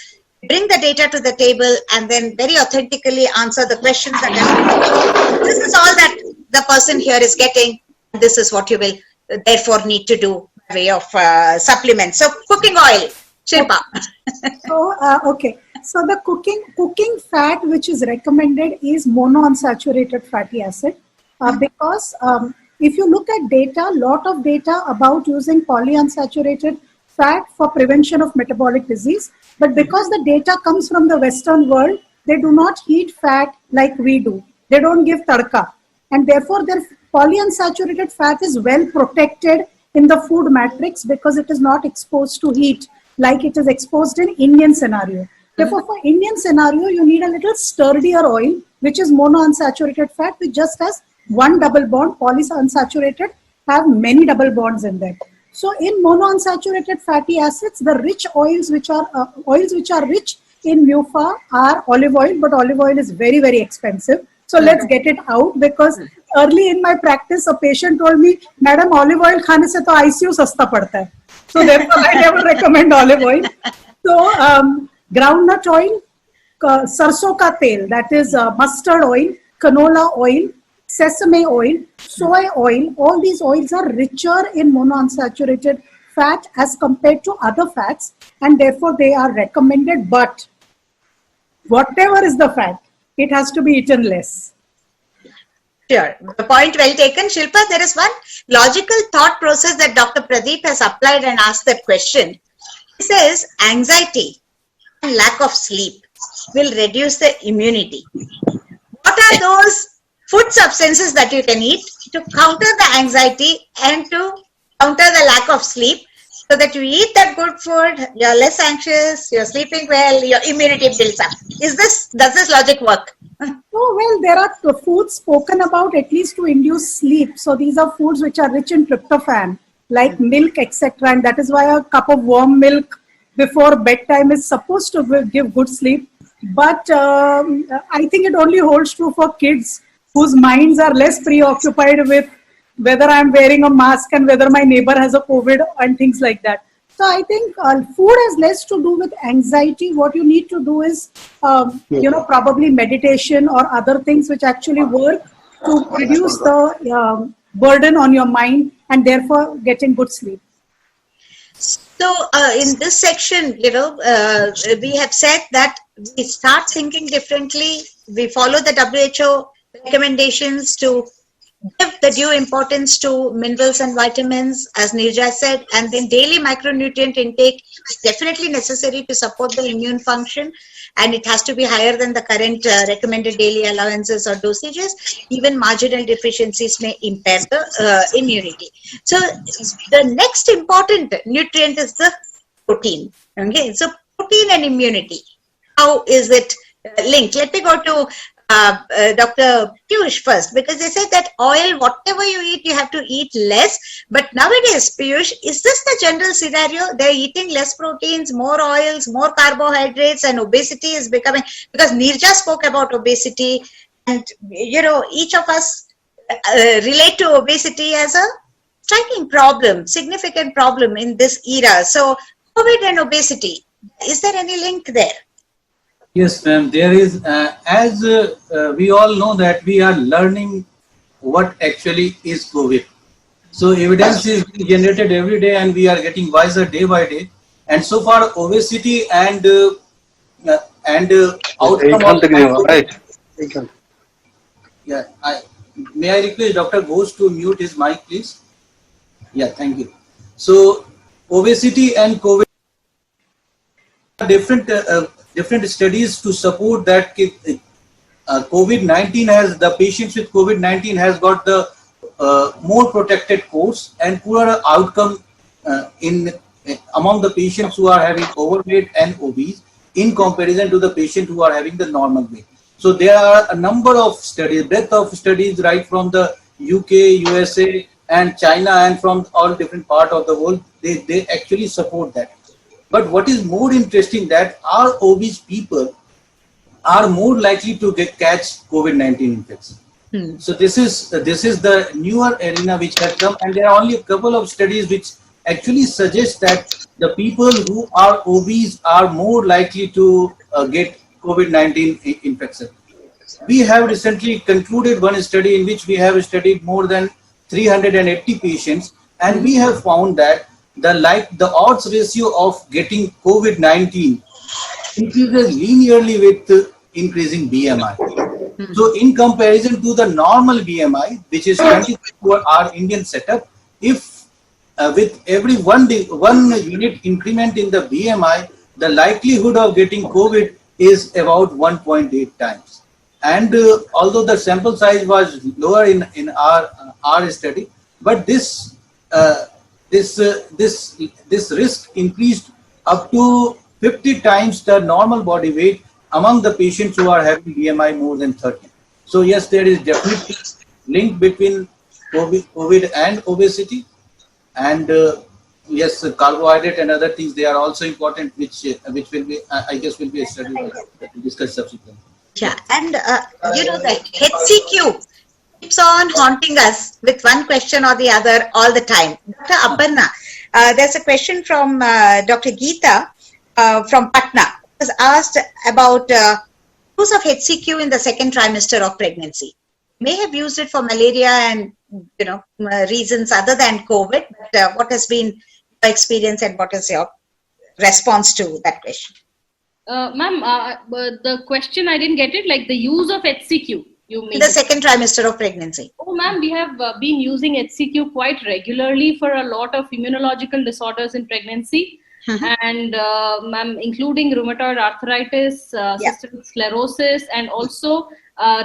bring the data to the table and then very authentically answer the questions that this is all that the person here is getting. This is what you will therefore need to do by way of supplements. So cooking oil, Shilpa. So, okay. So the cooking fat which is recommended is monounsaturated fatty acid, because if you look at data, lot of data about using polyunsaturated fat for prevention of metabolic disease, but because the data comes from the Western world, they do not heat fat like we do. They don't give tadka, and therefore their polyunsaturated fat is well protected in the food matrix because it is not exposed to heat like it is exposed in Indian scenario. Therefore, for Indian scenario, you need a little sturdier oil, which is monounsaturated fat, which just has one double bond. Polyunsaturated have many double bonds in them. So, in monounsaturated fatty acids, the rich oils which are rich in MUFA are olive oil, but olive oil is very, very expensive. So, let's get it out, because early in my practice, a patient told me, "Madam, olive oil khane se to ICU sasta padta hai." So, therefore, I never recommend olive oil. So, groundnut oil, sarson ka tel, that is mustard oil, canola oil, sesame oil, soy oil, all these oils are richer in monounsaturated fat as compared to other fats, and therefore they are recommended. But whatever is the fat, it has to be eaten less. Sure. The point well taken, Shilpa. There is one logical thought process that Dr. Pradeep has applied and asked that question. He says anxiety and lack of sleep will reduce the immunity. What are those food substances that you can eat to counter the anxiety and to counter the lack of sleep, so that you eat that good food, you're less anxious, you're sleeping well, your immunity builds up? Does this logic work? Oh, well, there are foods spoken about at least to induce sleep. So these are foods which are rich in tryptophan, like milk, etc. And that is why a cup of warm milk before bedtime is supposed to give good sleep. But I think it only holds true for kids whose minds are less preoccupied with whether I'm wearing a mask and whether my neighbor has a COVID and things like that. So I think food has less to do with anxiety. What you need to do is, probably meditation or other things which actually work to reduce the burden on your mind and therefore getting good sleep. So in this section, we have said that we start thinking differently. We follow the WHO recommendations to give the due importance to minerals and vitamins, as Nirja said, and then daily micronutrient intake is definitely necessary to support the immune function, and it has to be higher than the current recommended daily allowances or dosages. Even marginal deficiencies may impair the immunity. So the next important nutrient is the protein. Okay, so protein and immunity, how is it linked? Let me go to Dr. Piyush first, because they said that oil, whatever you eat, you have to eat less. But nowadays, Piyush, is this the general scenario? They're eating less proteins, more oils, more carbohydrates, and obesity is becoming, because Nirja spoke about obesity, and each of us relate to obesity as a striking problem, significant problem in this era. So COVID and obesity, is there any link there? Yes, ma'am. There is, as we all know that we are learning what actually is COVID. So evidence is being generated every day, and we are getting wiser day by day. And so far, obesity and outcome of right. Yeah, may I request Dr. Ghosh to mute his mic, please? Yeah, thank you. So obesity and COVID are different studies to support that COVID-19 has, the patients with COVID-19 has got the more protected course and poorer outcome among the patients who are having overweight and obese in comparison to the patient who are having the normal weight. So there are a number of studies, breadth of studies, right from the UK, USA and China and from all different parts of the world. They actually support that. But what is more interesting, that our obese people are more likely to catch COVID-19 infection. So this is the newer arena which has come, and there are only a couple of studies which actually suggest that the people who are obese are more likely to get COVID-19 infection. We have recently concluded one study in which we have studied more than 380 patients, and we have found that the odds ratio of getting COVID-19 increases linearly with increasing BMI. So in comparison to the normal BMI, which is 20 for our Indian setup, if with every one unit increment in the BMI, the likelihood of getting COVID is about 1.8 times. And although the sample size was lower in our study, but this risk increased up to 50 times the normal body weight among the patients who are having BMI more than 30. So yes, there is definitely link between COVID and obesity, and yes, carbohydrate and other things, they are also important, which will be, I guess, will be a study that we discuss subsequently. Yeah, and the HCQ keeps on haunting us with one question or the other all the time. Dr. Aparna, there's a question from Dr. Geeta from Patna. It was asked about use of HCQ in the second trimester of pregnancy. May have used it for malaria and reasons other than COVID. But what has been your experience and what is your response to that question? Ma'am, the question I didn't get it. Like the use of HCQ. You mean in the second trimester of pregnancy? Oh, ma'am, we have been using HCQ quite regularly for a lot of immunological disorders in pregnancy. And ma'am, including rheumatoid arthritis, systemic sclerosis, and also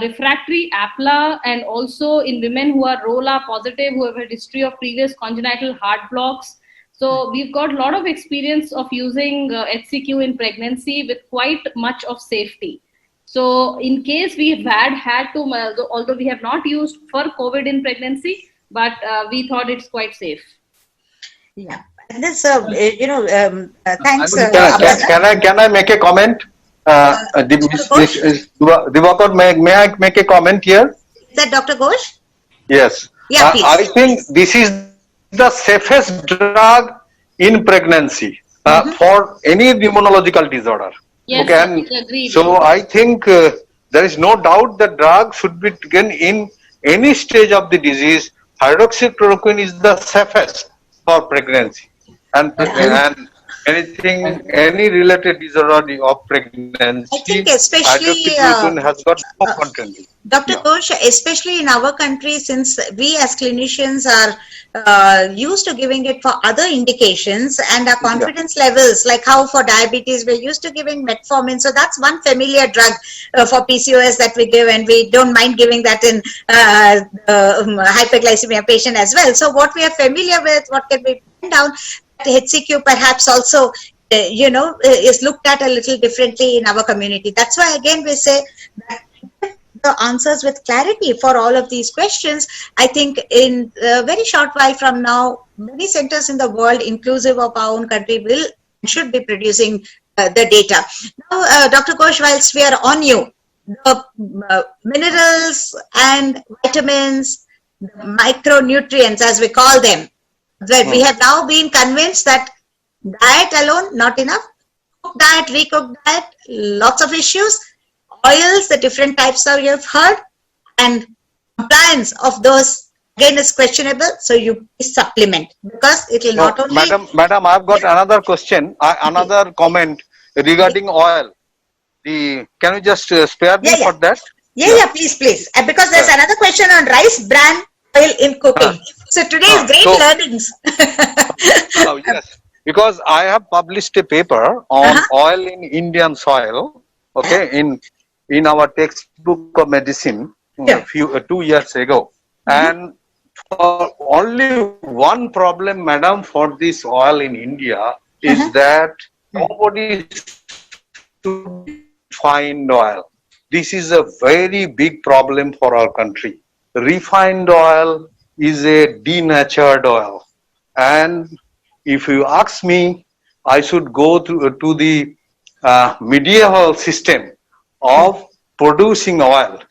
refractory APLA, and also in women who are ROLA positive, who have a history of previous congenital heart blocks. So we've got a lot of experience of using HCQ in pregnancy with quite much of safety. So in case we've had to, although we have not used for COVID in pregnancy, but we thought it's quite safe. Yeah. This, thanks. Can I make a comment? Divakar, may I make a comment here? Is that Dr. Ghosh? Yes. Yeah, please. I think this is the safest drug in pregnancy for any immunological disorder. Yes, Okay, and agreed. so I think there is no doubt that drug should be taken in any stage of the disease. Hydroxychloroquine is the safest for pregnancy and any related disorder of pregnancy. I think especially hydroxychloroquine has got no content. Dr. Yeah. Ghosh, especially in our country, since we as clinicians are used to giving it for other indications, and our confidence levels, like how for diabetes, we're used to giving metformin. So that's one familiar drug for PCOS that we give, and we don't mind giving that in hyperglycemia patient as well. So what we are familiar with, what can be put down, HCQ perhaps also is looked at a little differently in our community. That's why again we say that the answers with clarity for all of these questions. I think in a very short while from now, many centers in the world, inclusive of our own country, will and should be producing the data. Now, Dr. Ghosh, whilst we are on you, the minerals and vitamins, the micronutrients as we call them, that we have now been convinced that diet alone not enough. Cooked diet, recooked diet, lots of issues. Oils, the different types that you have heard, and compliance of those again is questionable. So you supplement, because it will not only. Madam, I've got another question, another comment regarding oil. Can you just spare me for that? Yeah, please. Because there's another question on rice bran oil in cooking. So today is great learnings. Yes, because I have published a paper on oil in Indian soil. Okay, in our textbook of medicine a few 2 years ago, and for only one problem, madam, for this oil in India is that nobody refined oil. This is a very big problem for our country. Refined oil is a denatured oil, and if you ask me, I should go to the medieval system of producing oil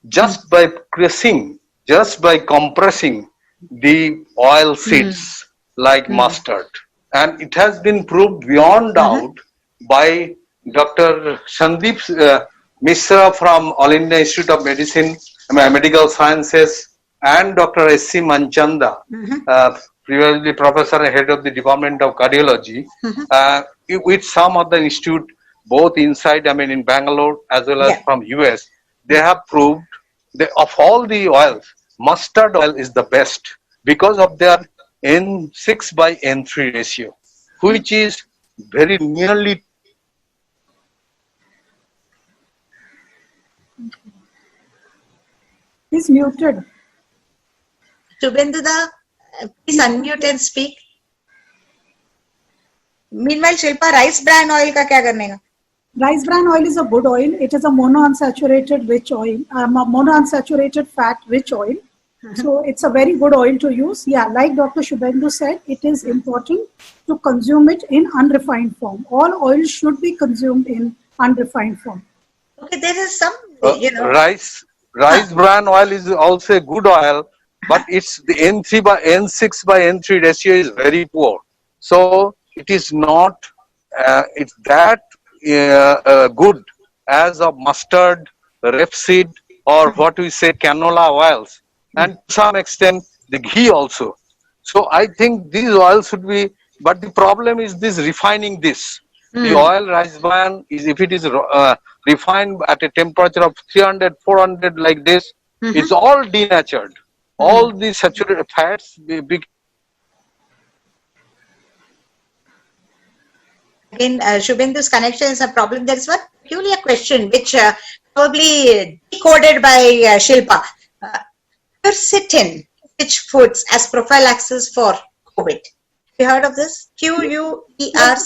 just by pressing, just by compressing the oil seeds like mustard. And it has been proved beyond doubt by Dr. Sandeep Mishra from All India Institute of Medicine, Medical Sciences, and Dr. S.C. Manchanda, previously professor and head of the Department of Cardiology, with some of the institute, both inside, in Bangalore as well as from US, they have proved that of all the oils, mustard oil is the best because of their N6 by N3 ratio, which is very nearly. He's muted. Shubhendu, please unmute and speak. Meanwhile, Shilpa, rice bran oil का क्या करने का? Rice bran oil is a good oil. It is a monounsaturated rich oil, monounsaturated fat rich oil. So it's a very good oil to use. Yeah, like Dr. Shubhendu said, it is important to consume it in unrefined form. All oil should be consumed in unrefined form. Okay, there is some, Rice bran oil is also a good oil, but it's the N6 by N3 ratio is very poor. So it is not, it's that good as of mustard, rapeseed, or what we say canola oils, and to some extent the ghee also. So I think these oils should be, but the problem is this refining this. The oil rice bran is, if it is refined at a temperature of 300, 400 like this, it's all denatured. All the saturated fats Again, Shubhendu's connection is a problem. There is one peculiar question which probably decoded by Shilpa. Quercetin, rich foods as prophylaxis for COVID. Have you heard of this? Quercetin.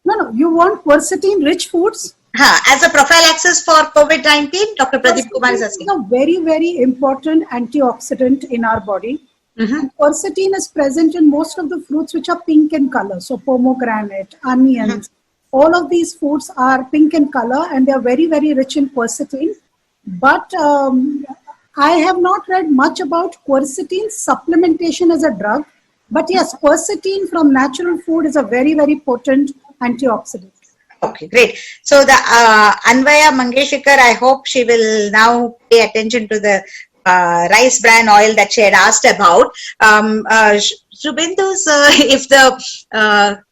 No, you want quercetin rich foods? As a prophylaxis for COVID-19, Dr. Pradeep Kumar is asking. It's a very, very important antioxidant in our body. Quercetin is present in most of the fruits which are pink in color. So pomegranate, onions, all of these foods are pink in color and they are very, very rich in quercetin. But I have not read much about quercetin supplementation as a drug. But yes, quercetin from natural food is a very, very potent antioxidant. Okay, great. So the Anvaya Mangeshikar, I hope she will now pay attention to the rice bran oil that she had asked about. Shubhendu's, if the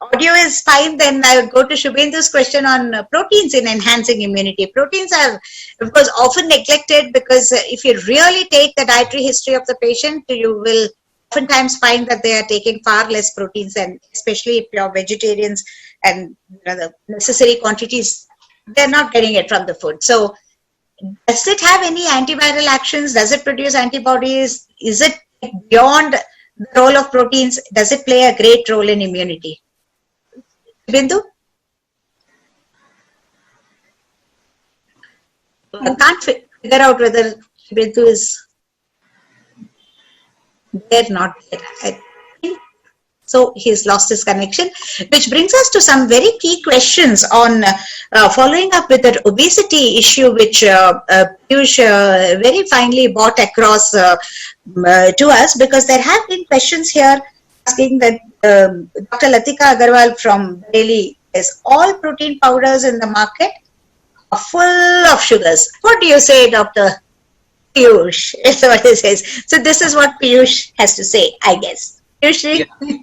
audio is fine, then I would go to Shubhendu's question on proteins in enhancing immunity. Proteins are, of course, often neglected because if you really take the dietary history of the patient, you will oftentimes find that they are taking far less proteins, and especially if you're vegetarians and the necessary quantities, they're not getting it from the food. So does it have any antiviral actions? Does it produce antibodies? Is it beyond the role of proteins? Does it play a great role in immunity? Bindu? I can't figure out whether Bindu is there, not there. I think so. He's lost his connection, which brings us to some very key questions on following up with that obesity issue, which Piyush very finely brought across to us, because there have been questions here asking that Dr. Latika Agarwal from Delhi says all protein powders in the market are full of sugars. What do you say, Dr. Piyush? Is what he says. So this is what Piyush has to say, I guess. Piyush? Yeah.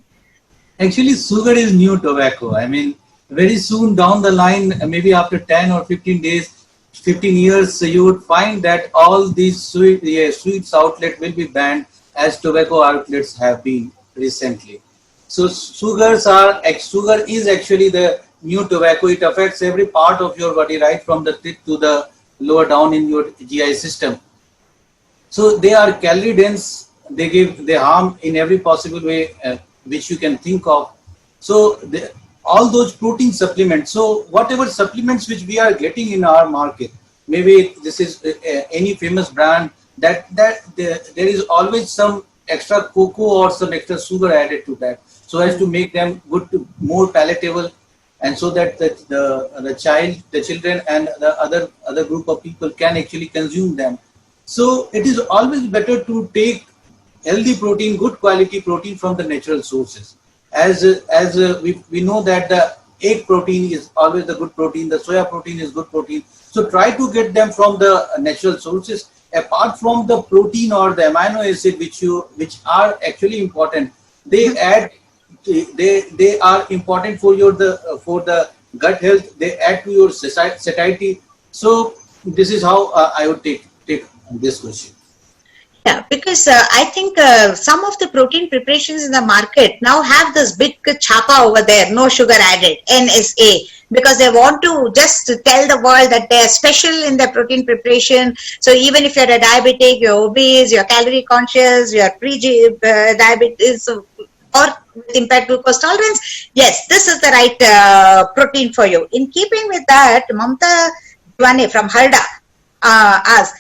Actually, sugar is new tobacco. I mean, very soon down the line, maybe after 10 or 15 days, 15 years, you would find that all these sweets outlet will be banned, as tobacco outlets have been recently. So sugar is actually the new tobacco. It affects every part of your body, right from the tip to the lower down in your GI system. So they are calorie dense. They harm in every possible way which you can think of. So all those protein supplements. So whatever supplements which we are getting in our market, maybe this is any famous brand, that there is always some extra cocoa or some extra sugar added to that, so as to make them more palatable, and so that the children and the other group of people can actually consume them. So it is always better to take healthy protein, good quality protein from the natural sources. As we know that the egg protein is always the good protein, the soya protein is good protein. So try to get them from the natural sources. Apart from the protein or the amino acid which are actually important, they are important for the gut health. They add to your satiety. So this is how I would take this question. Yeah, because I think some of the protein preparations in the market now have this big chapa over there, no sugar added, NSA, because they want to just tell the world that they are special in their protein preparation. So even if you're a diabetic, you're obese, you're calorie conscious, you're pre-diabetes, or with impaired glucose tolerance, yes, this is the right protein for you. In keeping with that, Mamta Dwane from Is Rda asked,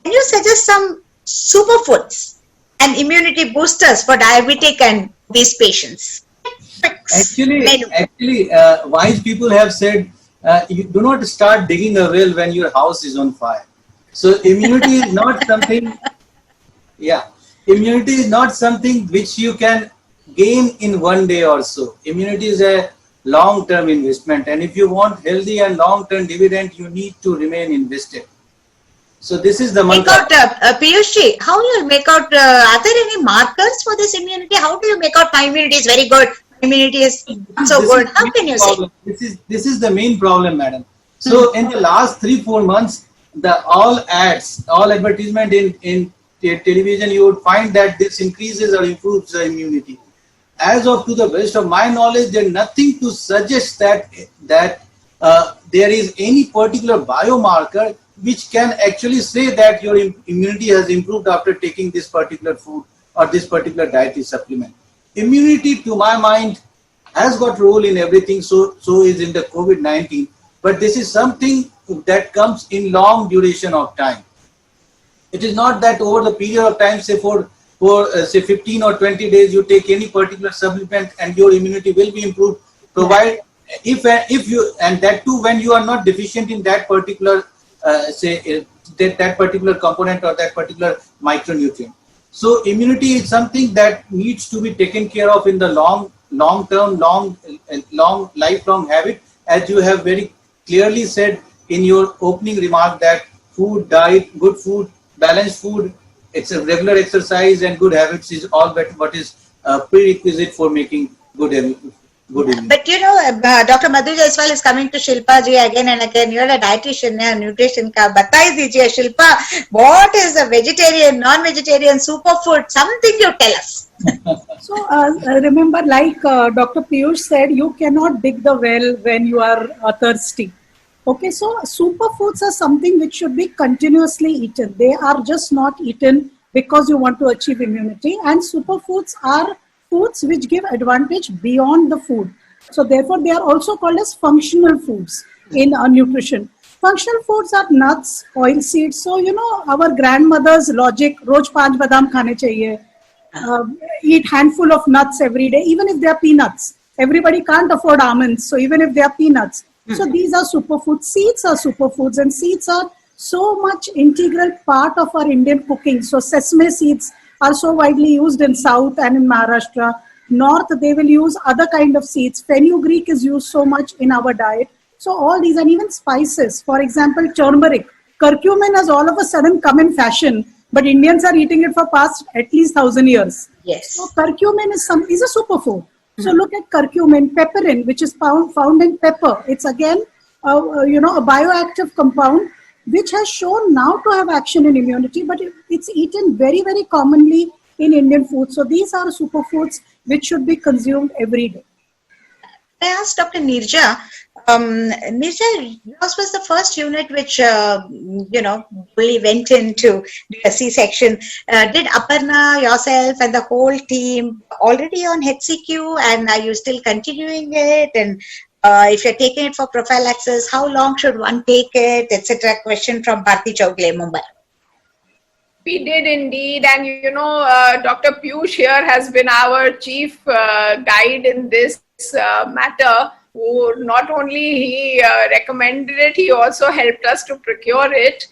can you suggest some superfoods and immunity boosters for diabetic and obese patients? Actually, wise people have said, you do not start digging a well when your house is on fire. So immunity is not something, immunity is not something which you can gain in one day or so. Immunity is a long-term investment, and if you want healthy and long-term dividend, you need to remain invested. So this is the mantra. Piyush, how do you make out, are there any markers for this immunity? How do you make out my immunity is very good, immunity is not so good? How can you say? This is the main problem, madam. So in the last 3-4 months, all advertisement in television, you would find that this increases or improves the immunity. As of to the best of my knowledge, there is nothing to suggest that there is any particular biomarker which can actually say that your immunity has improved after taking this particular food or this particular dietary supplement. Immunity, to my mind, has got role in everything, so is in the COVID-19, but this is something that comes in long duration of time. It is not that over the period of time, say for say 15 or 20 days, you take any particular supplement and your immunity will be improved, provided if you, and that too when you are not deficient in that particular that particular component or that particular micronutrient. So immunity is something that needs to be taken care of in the long-term, lifelong habit, as you have very clearly said in your opening remark that food, diet, good food, balanced food, it's a regular exercise and good habits is all that what is prerequisite for making good immunity. But Dr. Madhu Jaiswal is coming to Shilpa ji again and again. You're a dietitian and nutrition ka. Batai dijiye Shilpa, what is a vegetarian, non-vegetarian, superfood? Something you tell us. So remember, like Dr. Piyush said, you cannot dig the well when you are thirsty. Okay, so superfoods are something which should be continuously eaten. They are just not eaten because you want to achieve immunity. And superfoods are foods which give advantage beyond the food. So therefore, they are also called as functional foods in nutrition. Functional foods are nuts, oil seeds. So, our grandmother's logic, roj 5 badam khane chahiye. Eat handful of nuts every day, even if they are peanuts. Everybody can't afford almonds, so even if they are peanuts. So these are superfoods. Seeds are superfoods, and seeds are so much integral part of our Indian cooking. So sesame seeds are so widely used in South and in Maharashtra. North, they will use other kind of seeds. Fenugreek is used so much in our diet. So all these, and even spices. For example, turmeric. Curcumin has all of a sudden come in fashion, but Indians are eating it for past at least 1,000 years. Yes. So curcumin is a superfood. So look at curcumin, pepperin, which is found in pepper. It's again, a bioactive compound which has shown now to have action in immunity, but it's eaten very, very commonly in Indian food. So these are superfoods which should be consumed every day. I asked Dr. Nirja, yours was the first unit which, really went into a C-section. Did Aparna, yourself and the whole team already on HCQ, and are you still continuing it? And if you're taking it for prophylaxis, how long should one take it, etc.? Question from Bharti Chowgule, Mumbai. We did indeed, and Dr. Piyush here has been our chief guide in this matter. Who not only he recommended it, he also helped us to procure it,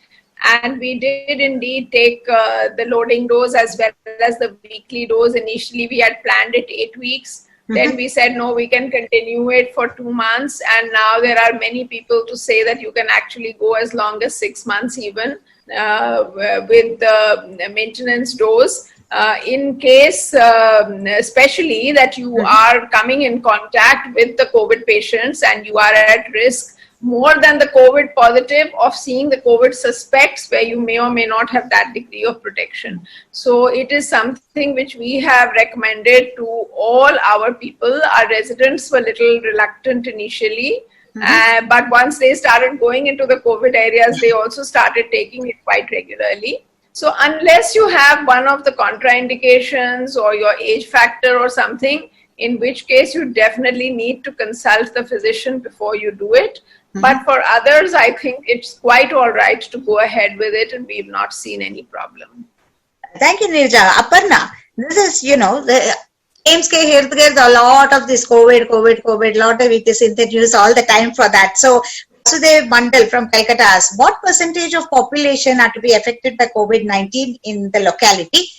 and we did indeed take the loading dose as well as the weekly dose. Initially, we had planned it 8 weeks. Then we said, no, we can continue it for 2 months. And now there are many people to say that you can actually go as long as 6 months even with the maintenance dose. In case, especially that you are coming in contact with the COVID patients and you are at risk more than the COVID positive of seeing the COVID suspects, where you may or may not have that degree of protection. So it is something which we have recommended to all our people. Our residents were a little reluctant initially, but once they started going into the COVID areas, they also started taking it quite regularly. So unless you have one of the contraindications or your age factor or something, in which case you definitely need to consult the physician before you do it. But for others, I think it's quite all right to go ahead with it, and we've not seen any problem. Thank you, Nirja. Aparna, this is, the aims ke ird-gird a lot of this COVID, lot of it is in the news all the time for that. So Vasudev Mandal from Calcutta asks, what percentage of population are to be affected by COVID-19 in the locality?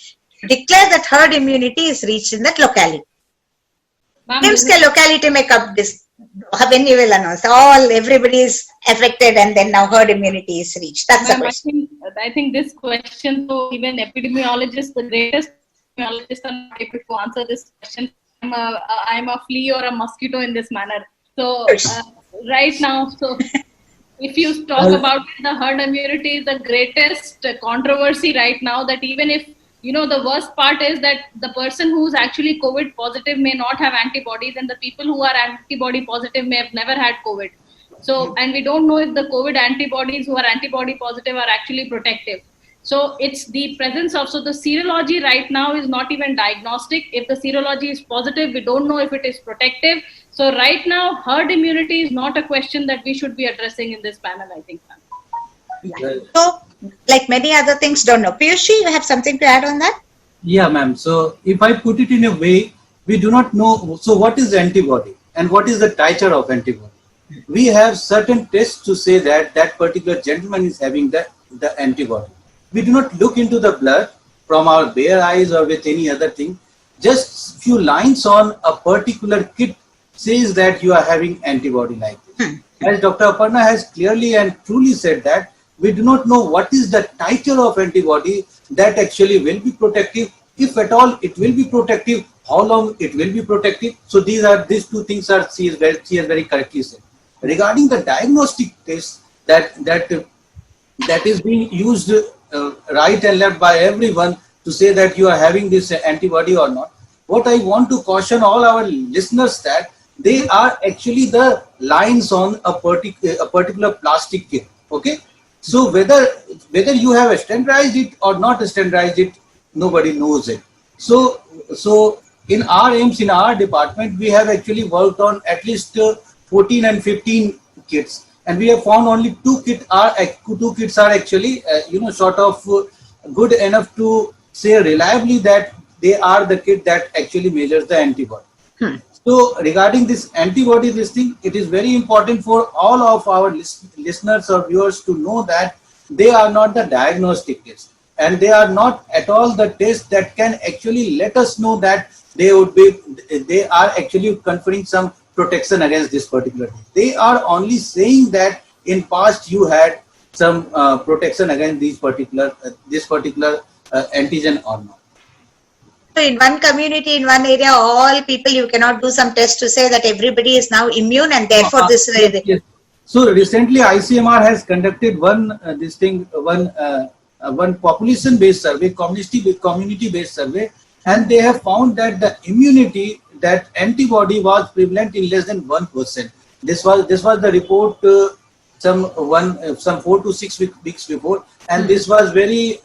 Declare that herd immunity is reached in that locality. Aims ke locality mein kab when you will announce everybody is affected and then now herd immunity is reached? That's the question. I think this question, so even epidemiologists, the greatest epidemiologists are not able to answer this question. I'm a flea or a mosquito in this manner. So right now, so if you talk about the herd immunity, is the greatest controversy right now, that even if, the worst part is that the person who's actually COVID positive may not have antibodies, and the people who are antibody positive may have never had COVID. So, and we don't know if the COVID antibodies who are antibody positive are actually protective. So it's the presence of, so the serology right now is not even diagnostic. If the serology is positive, we don't know if it is protective. So right now, herd immunity is not a question that we should be addressing in this panel, I think. Yeah. So, like many other things, don't know. Piyush, you have something to add on that? Yeah, ma'am. So if I put it in a way, we do not know. So what is antibody and what is the titer of antibody? We have certain tests to say that that particular gentleman is having the antibody. We do not look into the blood. from our bare eyes or with any other thing. Just few lines on a particular kit says that you are having antibody like this. As Dr. Aparna has clearly and truly said that we do not know what is the titer of antibody that actually will be protective, if at all it will be protective, how long it will be protective. So these two things are she has very correctly said. Regarding the diagnostic test that is being used right and left by everyone to say that you are having this antibody or not, what I want to caution all our listeners that they are actually the lines on a particular plastic kit. Okay, so whether you have standardized it or not standardized it, nobody knows it. So in our AIMS, in our department, we have actually worked on at least 14 and 15 kits, and we have found only two kits are actually sort of good enough to say reliably that they are the kit that actually measures the antibody. So regarding this antibody, it is very important for all of our listeners or viewers to know that they are not the diagnostic tests, and they are not at all the tests that can actually let us know that they are actually conferring some protection against this particular thing. They are only saying that in past you had some protection against this particular antigen or not. So in one community, in one area, all people, you cannot do some test to say that everybody is now immune and therefore this way. Yes. So recently ICMR has conducted one population-based survey, community-based survey, and they have found that the immunity, that antibody was prevalent in less than 1%. This was the report some 4 to 6 weeks before, and this was very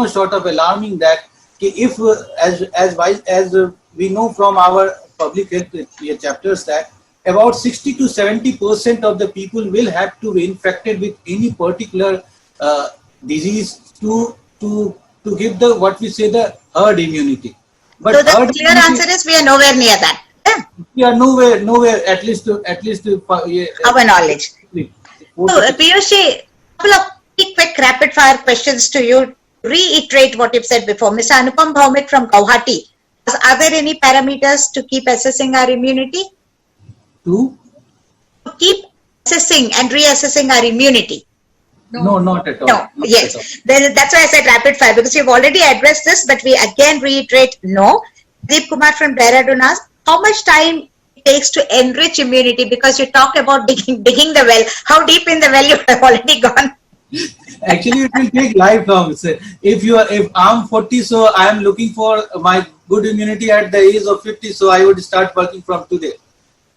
sort of alarming that if as we know from our public health chapters that about 60 to 70% of the people will have to be infected with any particular disease to give the what we say the herd immunity. But so the clear answer is we are nowhere near that. Yeah? We are nowhere at least our knowledge. So Piyushi, couple of quick rapid fire questions to you. Reiterate what you've said before. Mr. Anupam Bhaumik from Guwahati. Are there any parameters to keep assessing our immunity? To keep assessing and reassessing our immunity? No, not at all. No, not yes. at all. That's why I said rapid fire, because you've already addressed this, but we again reiterate no. Deep Kumar from Dehradun asked, how much time it takes to enrich immunity? Because you talked about digging the well. How deep in the well you have already gone? Actually, it will take lifelong. If I'm 40, so I am looking for my good immunity at the age of 50, so I would start working from today.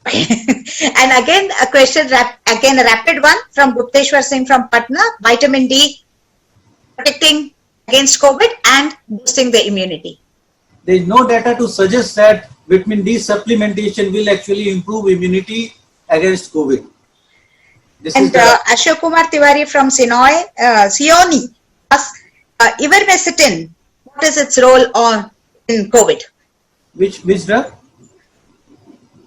And again, a question, a rapid one from Gupteshwar Singh from Patna. Vitamin D protecting against COVID and boosting the immunity. There is no data to suggest that vitamin D supplementation will actually improve immunity against COVID. And Ashok Kumar Tiwari from Sioni asks, ivermectin, what is its role in COVID? Which drug?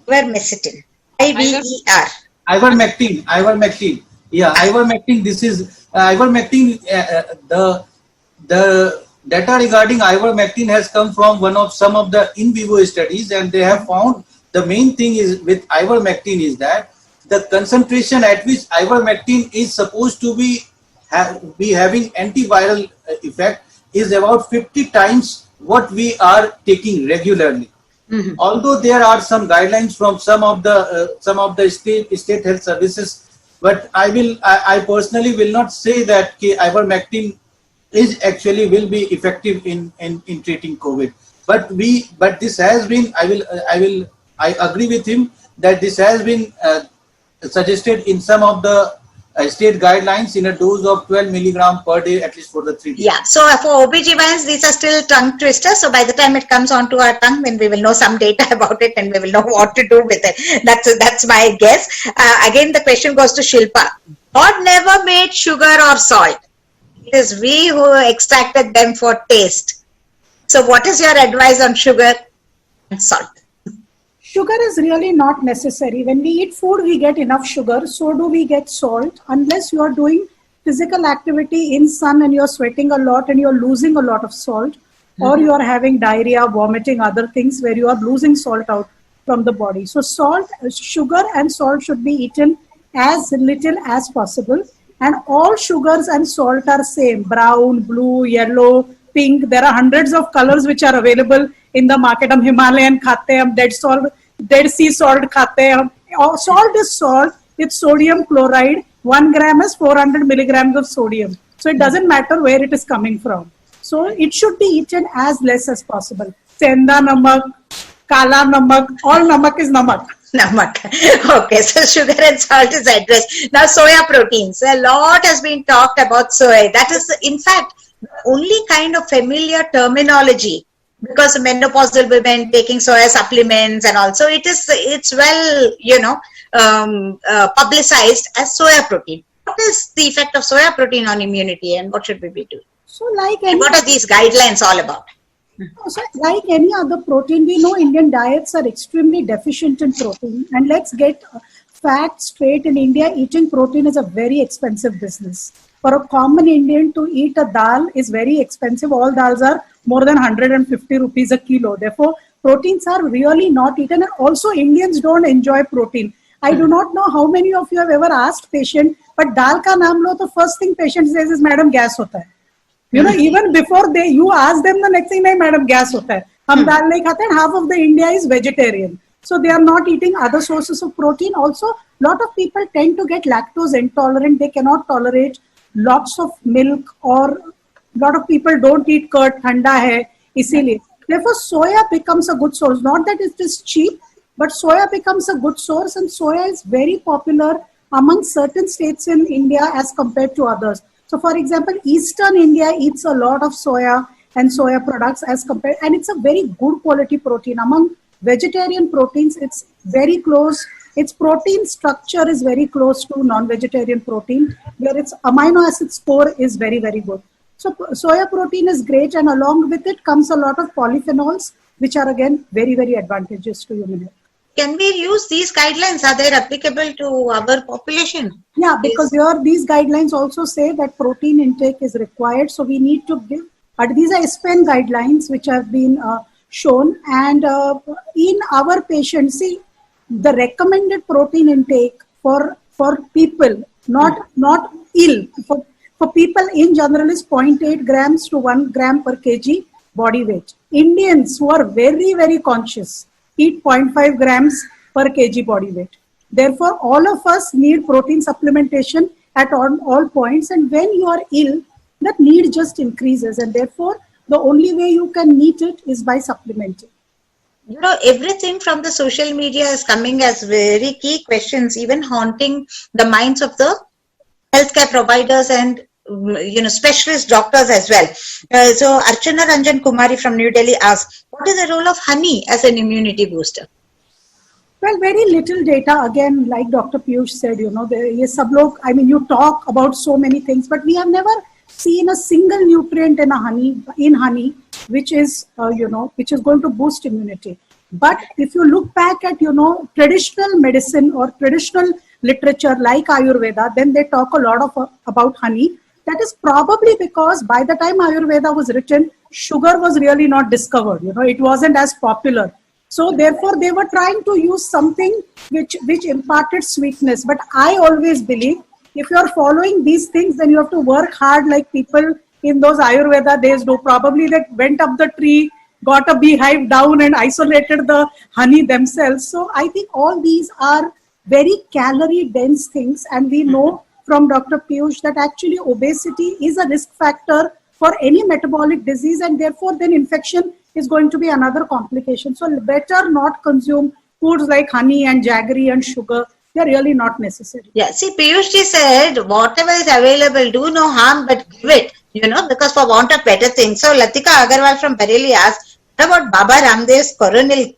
Ivermectin. IVER. Ivermectin. Yeah, ivermectin. This is ivermectin. The data regarding ivermectin has come from some of the in vivo studies, and they have found the main thing is with ivermectin is that the concentration at which ivermectin is supposed to be having antiviral effect is about 50 times what we are taking regularly. Mm-hmm. Although there are some guidelines from some of the state health services, but I personally will not say that ivermectin is actually will be effective in treating COVID. But this has been I agree with him that this has been suggested in some of the state guidelines in a dose of 12 milligram per day, at least for the 3 days. Yeah, so for OBGYNs, these are still tongue twisters. So by the time it comes onto our tongue, then we will know some data about it and we will know what to do with it. That's my guess. Again, the question goes to Shilpa. God never made sugar or salt. It is we who extracted them for taste. So what is your advice on sugar and salt? Sugar is really not necessary. When we eat food, we get enough sugar. So do we get salt. Unless you are doing physical activity in sun and you're sweating a lot and you're losing a lot of salt. or you are having diarrhea, vomiting, other things where you are losing salt out from the body. So salt, sugar and salt should be eaten as little as possible. And all sugars and salt are same: brown, blue, yellow, pink. There are hundreds of colors which are available in the market. हम Himalayan खाते हैं, हम Dead Sea salt खाते हैं. Salt is salt with sodium chloride. 1 gram is 400 milligrams of sodium. So it doesn't matter where it is coming from. So it should be eaten as less as possible. Senda namak, kala namak, all namak is namak. Namak. Okay, so sugar and salt is addressed. Now soya proteins. A lot has been talked about soy. That is, in fact, the only kind of familiar terminology, because menopausal women taking soya supplements and also it's well, publicized as soya protein. What is the effect of soya protein on immunity and what should we be doing? So like and what are these guidelines all about? So like any other protein, we know Indian diets are extremely deficient in protein. And let's get facts straight. In India, eating protein is a very expensive business. For a common Indian to eat a dal is very expensive. All dals are more than 150 rupees a kilo. Therefore, proteins are really not eaten. And also Indians don't enjoy protein. I do not know how many of you have ever asked patient, but dal ka naam lo, the first thing patient says is, madam, gas hota hai. Even before you ask them, the next thing, nahi, madam, gas hota hai. Hum dal nahi khate, and half of the India is vegetarian. So they are not eating other sources of protein. Also, lot of people tend to get lactose intolerant. They cannot tolerate lots of milk, or lot of people don't eat curd, thanda hai, isiliye. Therefore, soya becomes a good source. Not that it is cheap, but soya becomes a good source, and soya is very popular among certain states in India as compared to others. So for example, Eastern India eats a lot of soya and soya products as compared, and it's a very good quality protein. Among vegetarian proteins, it's very close. Its protein structure is very close to non-vegetarian protein, where its amino acid score is very, very good. So soya protein is great, and along with it comes a lot of polyphenols, which are again very, very advantageous to human health. Can we use these guidelines? Are they applicable to our population? Yeah, because these guidelines also say that protein intake is required. So we need to give, these are SPEN guidelines which have been shown. And in our patients, see, the recommended protein intake for people, not ill, for people in general is 0.8 grams to 1 gram per kg body weight. Indians who are very, very conscious eat 0.5 grams per kg body weight. Therefore, all of us need protein supplementation at all points. And when you are ill, that need just increases. And therefore, the only way you can meet it is by supplementing. Everything from the social media is coming as very key questions, even haunting the minds of the healthcare providers and specialist doctors as well. So Archana Ranjan Kumari from New Delhi asks, what is the role of honey as an immunity booster? Well, very little data. Again, like Dr. Piyush said, you talk about so many things, but we have never seen a single nutrient in honey, which is going to boost immunity. But if you look back at, traditional medicine or traditional literature like Ayurveda, then they talk a lot about honey. That is probably because by the time Ayurveda was written, sugar was really not discovered. It wasn't as popular. So therefore, they were trying to use something which imparted sweetness. But I always believe if you are following these things, then you have to work hard like people in those Ayurveda days do. Probably they went up the tree, got a beehive down and isolated the honey themselves. So I think all these are very calorie dense things, and we know from Dr. Piyush that actually obesity is a risk factor for any metabolic disease, and therefore then infection is going to be another complication. So better not consume foods like honey and jaggery and sugar. They're really not necessary. Yeah, see, Piyush ji said whatever is available, do no harm but give it, because for want of better things. So Latika Agarwal from Bareilly asked, what about Baba Ramdev's coronal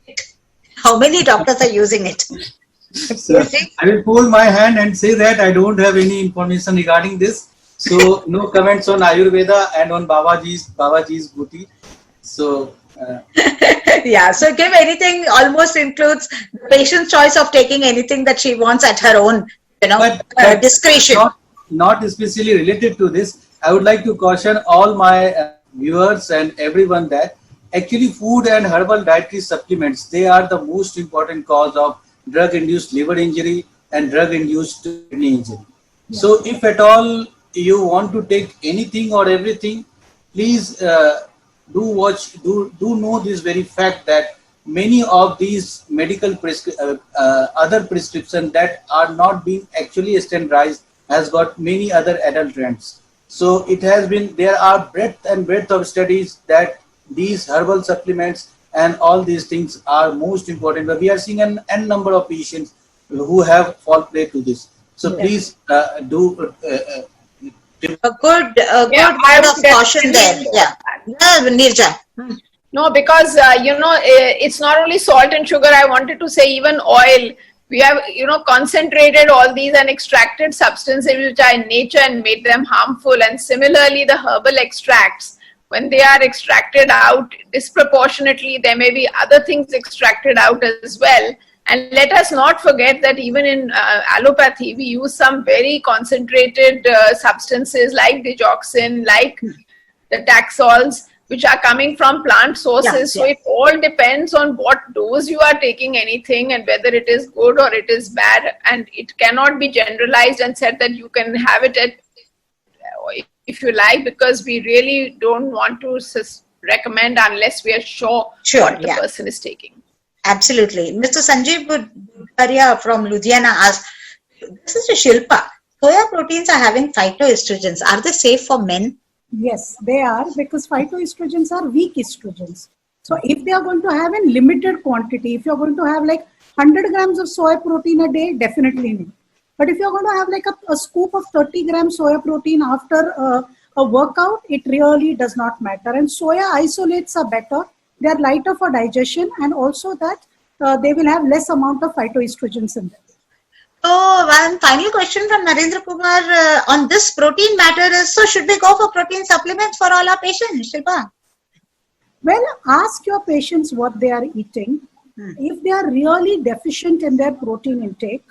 kit? How many doctors are using it? So I will pull my hand and say that I don't have any information regarding this. So no comments on Ayurveda and on Babaji's booty. So yeah, so give anything almost includes the patient's choice of taking anything that she wants at her own, discretion. Not especially related to this. I would like to caution all my viewers and everyone that actually food and herbal dietary supplements, they are the most important cause of drug-induced liver injury and drug-induced kidney injury. Yeah. So if at all you want to take anything or everything, please do know this very fact that many of these medical other prescriptions that are not being actually standardized has got many other adulterants. So it has been, there are breadth and breadth of studies that these herbal supplements and all these things are most important. But we are seeing an n number of patients who have fall prey to this. So please do. A good I word of would caution there. definitely- Yeah, Nirja. No, because it's not only salt and sugar. I wanted to say even oil. We have concentrated all these and extracted substances which are in nature and made them harmful. And similarly, the herbal extracts, when they are extracted out disproportionately, there may be other things extracted out as well. And let us not forget that even in allopathy, we use some very concentrated substances like digoxin, like the taxols, which are coming from plant sources. So it all depends on what dose you are taking anything and whether it is good or it is bad. And it cannot be generalized and said that you can have it at, if you like, because we really don't want to recommend unless we are sure what the person is taking. Absolutely. Mr. Sanjeev Budharia from Ludhiana asked, this is a Shilpa. Soya proteins are having phytoestrogens. Are they safe for men? Yes, they are, because phytoestrogens are weak estrogens. So if they are going to have in limited quantity, if you're going to have like 100 grams of soy protein a day, definitely no. But if you're going to have like a scoop of 30 grams soya protein after a workout, it really does not matter. And soya isolates are better. They are lighter for digestion, and also that they will have less amount of phytoestrogens in them. So one final question from Narendra Kumar on this protein matter is, so should we go for protein supplements for all our patients, Shilpa? Well, ask your patients what they are eating. If they are really deficient in their protein intake,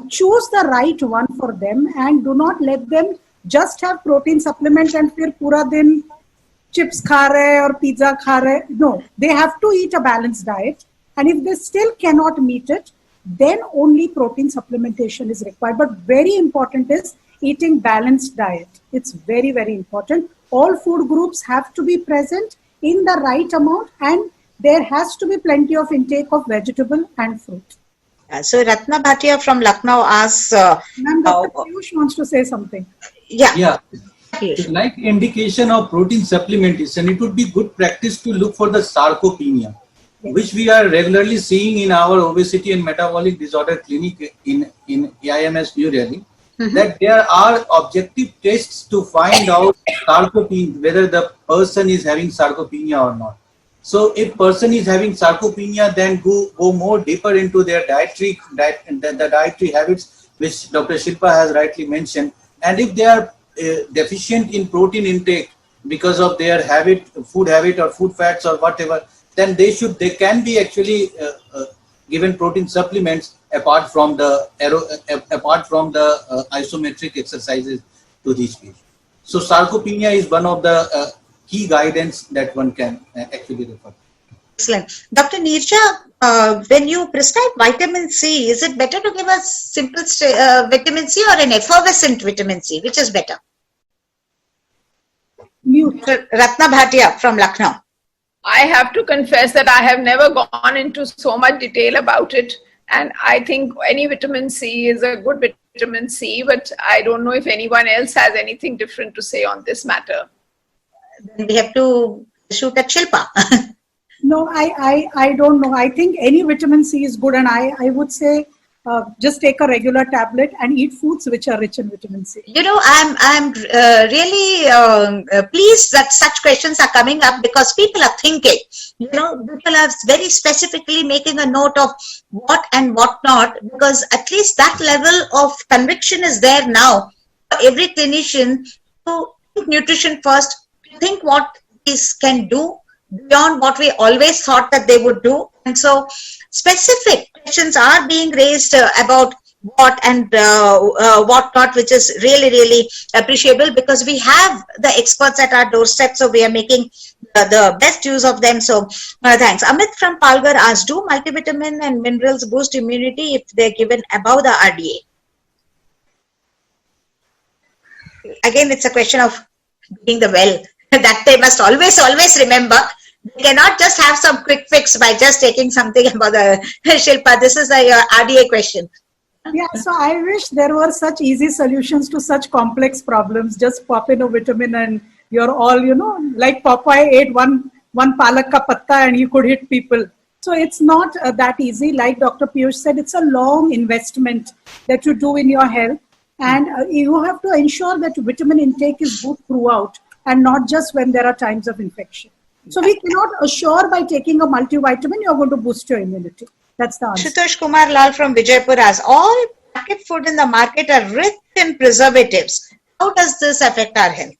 choose the right one for them and do not let them just have protein supplements and fir pura din chips kha rahe or pizza kha rahe. No, they have to eat a balanced diet. And if they still cannot meet it, then only protein supplementation is required. But very important is eating balanced diet. It's very, very important. All food groups have to be present in the right amount, and there has to be plenty of intake of vegetable and fruit. So Ratna Bhatia from Lucknow asks, Ma'am, Dr. Piyush wants to say something. Yeah. Like indication of protein supplementation, it would be good practice to look for the sarcopenia, which we are regularly seeing in our obesity and metabolic disorder clinic in AIMS New Delhi, that there are objective tests to find out sarcopenia, whether the person is having sarcopenia or not. So if person is having sarcopenia, then go more deeper into their dietary habits, which Dr. Shilpa has rightly mentioned. And if they are deficient in protein intake because of their food habit or food fats or whatever, then they can be actually given protein supplements apart from the isometric exercises to these patients. So sarcopenia is one of the key guidance that one can actually refer to. Excellent. Dr. Nirja, when you prescribe vitamin C, is it better to give a simple vitamin C or an effervescent vitamin C? Which is better? Mute. Ratna Bhatia from Lucknow. I have to confess that I have never gone into so much detail about it. And I think any vitamin C is a good vitamin C, but I don't know if anyone else has anything different to say on this matter. Then we have to shoot at Shilpa. No, I don't know. I think any vitamin C is good, and I would say just take a regular tablet and eat foods which are rich in vitamin C. You know, I'm really pleased that such questions are coming up, because people are thinking, people are very specifically making a note of what and what not, because at least that level of conviction is there now for every clinician to think nutrition first, to think what these can do beyond what we always thought that they would do. And so specific questions are being raised about what and what not, which is really, really appreciable, because we have the experts at our doorstep, so we are making the best use of them. So thanks. Amit from Palghar asked, do multivitamin and minerals boost immunity if they're given above the RDA? Again, it's a question of being the well that they must always remember. They cannot just have some quick fix by just taking something about the Shilpa. This is the RDA question. Yeah, so I wish there were such easy solutions to such complex problems. Just pop in a vitamin and you're all, like Popeye ate one palak ka patta and he could hit people. So it's not that easy. Like Dr. Piyush said, it's a long investment that you do in your health. And you have to ensure that vitamin intake is good throughout and not just when there are times of infection. So we cannot assure by taking a multivitamin you're going to boost your immunity. That's the answer. Shutosh Kumar Lal from Vijaypur asks, all packet food in the market are rich in preservatives. How does this affect our health?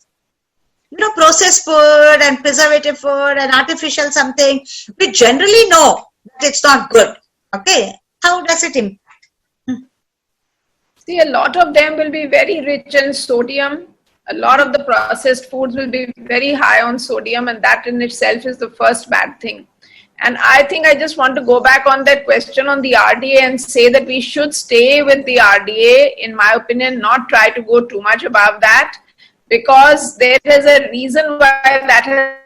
Processed food and preservative food and artificial something, we generally know that it's not good. Okay, how does it impact? See, a lot of them will be very rich in sodium. A lot of the processed foods will be very high on sodium, and that in itself is the first bad thing. And I think I just want to go back on that question on the RDA and say that we should stay with the RDA, in my opinion, not try to go too much above that, because there is a reason why that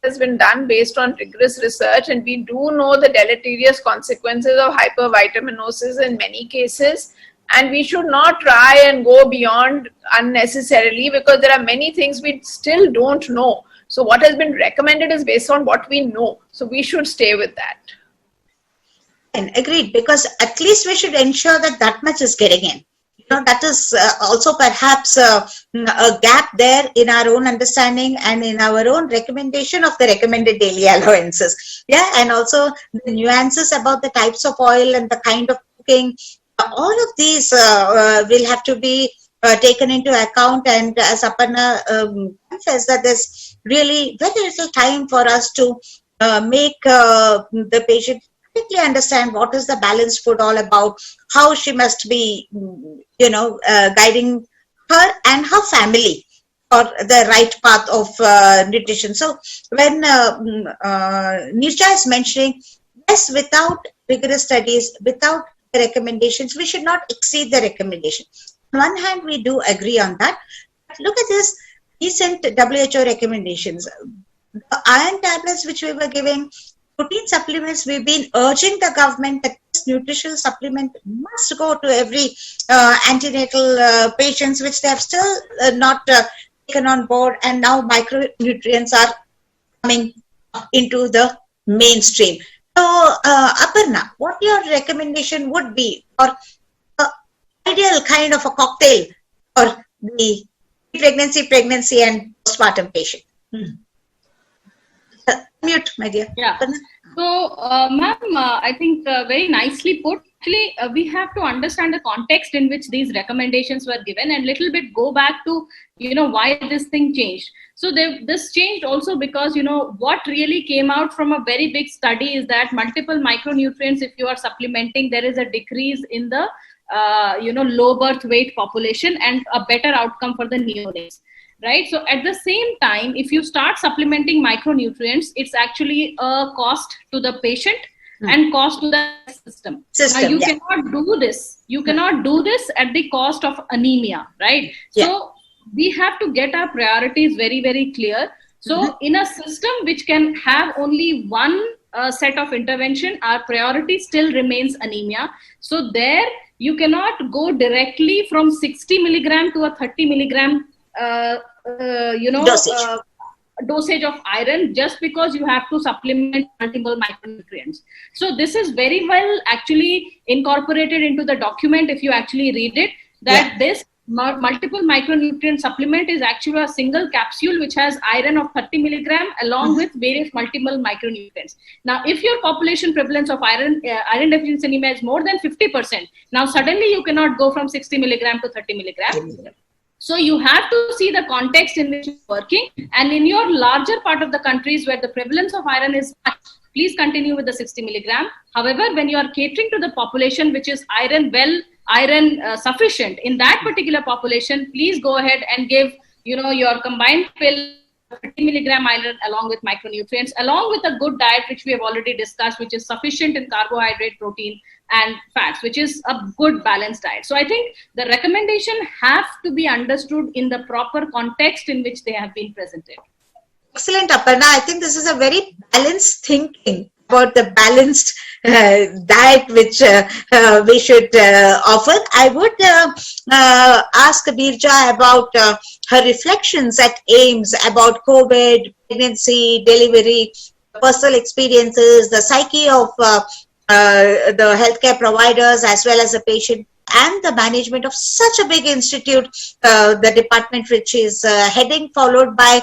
has been done based on rigorous research, and we do know the deleterious consequences of hypervitaminosis in many cases. And we should not try and go beyond unnecessarily, because there are many things we still don't know. So what has been recommended is based on what we know. So we should stay with that. And agreed, because at least we should ensure that much is getting in. That is also perhaps a gap there in our own understanding and in our own recommendation of the recommended daily allowances. Yeah, and also the nuances about the types of oil and the kind of cooking. All of these will have to be taken into account, and as Aparna says, that there's really very little time for us to make the patient quickly understand what is the balanced food all about, how she must be, guiding her and her family for the right path of nutrition. So when Nirja is mentioning, yes, without rigorous studies, without the recommendations, we should not exceed the recommendation. On one hand, we do agree on that. But look at this recent WHO recommendations. The iron tablets which we were giving, protein supplements, we've been urging the government that this nutritional supplement must go to every antenatal patients, which they have still not taken on board, and now micronutrients are coming into the mainstream. So, Aparna, what your recommendation would be for ideal kind of a cocktail for the pregnancy and postpartum patient? Mute, my dear. Yeah. So, ma'am, I think very nicely put. Actually, we have to understand the context in which these recommendations were given, and little bit go back to, why this thing changed. So this changed also because, what really came out from a very big study is that multiple micronutrients, if you are supplementing, there is a decrease in the, low birth weight population and a better outcome for the neonates. Right. So at the same time, if you start supplementing micronutrients, it's actually a cost to the patient and cost to the system. Now, you cannot do this. You cannot do this at the cost of anemia. Right. Yeah. So we have to get our priorities very, very clear. So in a system which can have only one set of intervention, our priority still remains anemia. So there you cannot go directly from 60 milligram to a 30 milligram dosage of iron just because you have to supplement multiple micronutrients. So this is very well actually incorporated into the document if you actually read it, that this multiple micronutrient supplement is actually a single capsule which has iron of 30 milligram along with various multiple micronutrients. Now, if your population prevalence of iron deficiency anemia is more than 50%, now suddenly you cannot go from 60 milligram to 30 milligram. So you have to see the context in which you're working, and in your larger part of the countries where the prevalence of iron is much, please continue with the 60 milligram. However, when you are catering to the population which is iron well iron sufficient in that particular population, please go ahead and give, your combined pill 30 milligram iron along with micronutrients, along with a good diet, which we have already discussed, which is sufficient in carbohydrate, protein, and fats, which is a good balanced diet. So I think the recommendation have to be understood in the proper context in which they have been presented. Excellent, Aparna. I think this is a very balanced thinking about the balanced diet which we should offer. I would ask Birja about her reflections at AIMS about COVID, pregnancy, delivery, personal experiences, the psyche of the healthcare providers as well as the patient, and the management of such a big institute, the department which is heading, followed by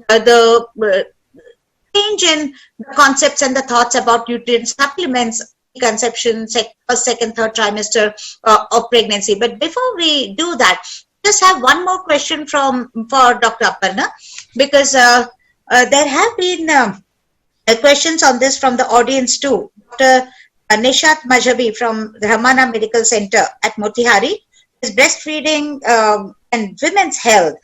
the change in the concepts and the thoughts about nutrient supplements, conception, first, second, third trimester of pregnancy. But before we do that, just have one more question for Dr. Aparna, because there have been questions on this from the audience too. Dr. Nishat Majhabi from the Ramana Medical Center at Motihari is breastfeeding and women's health.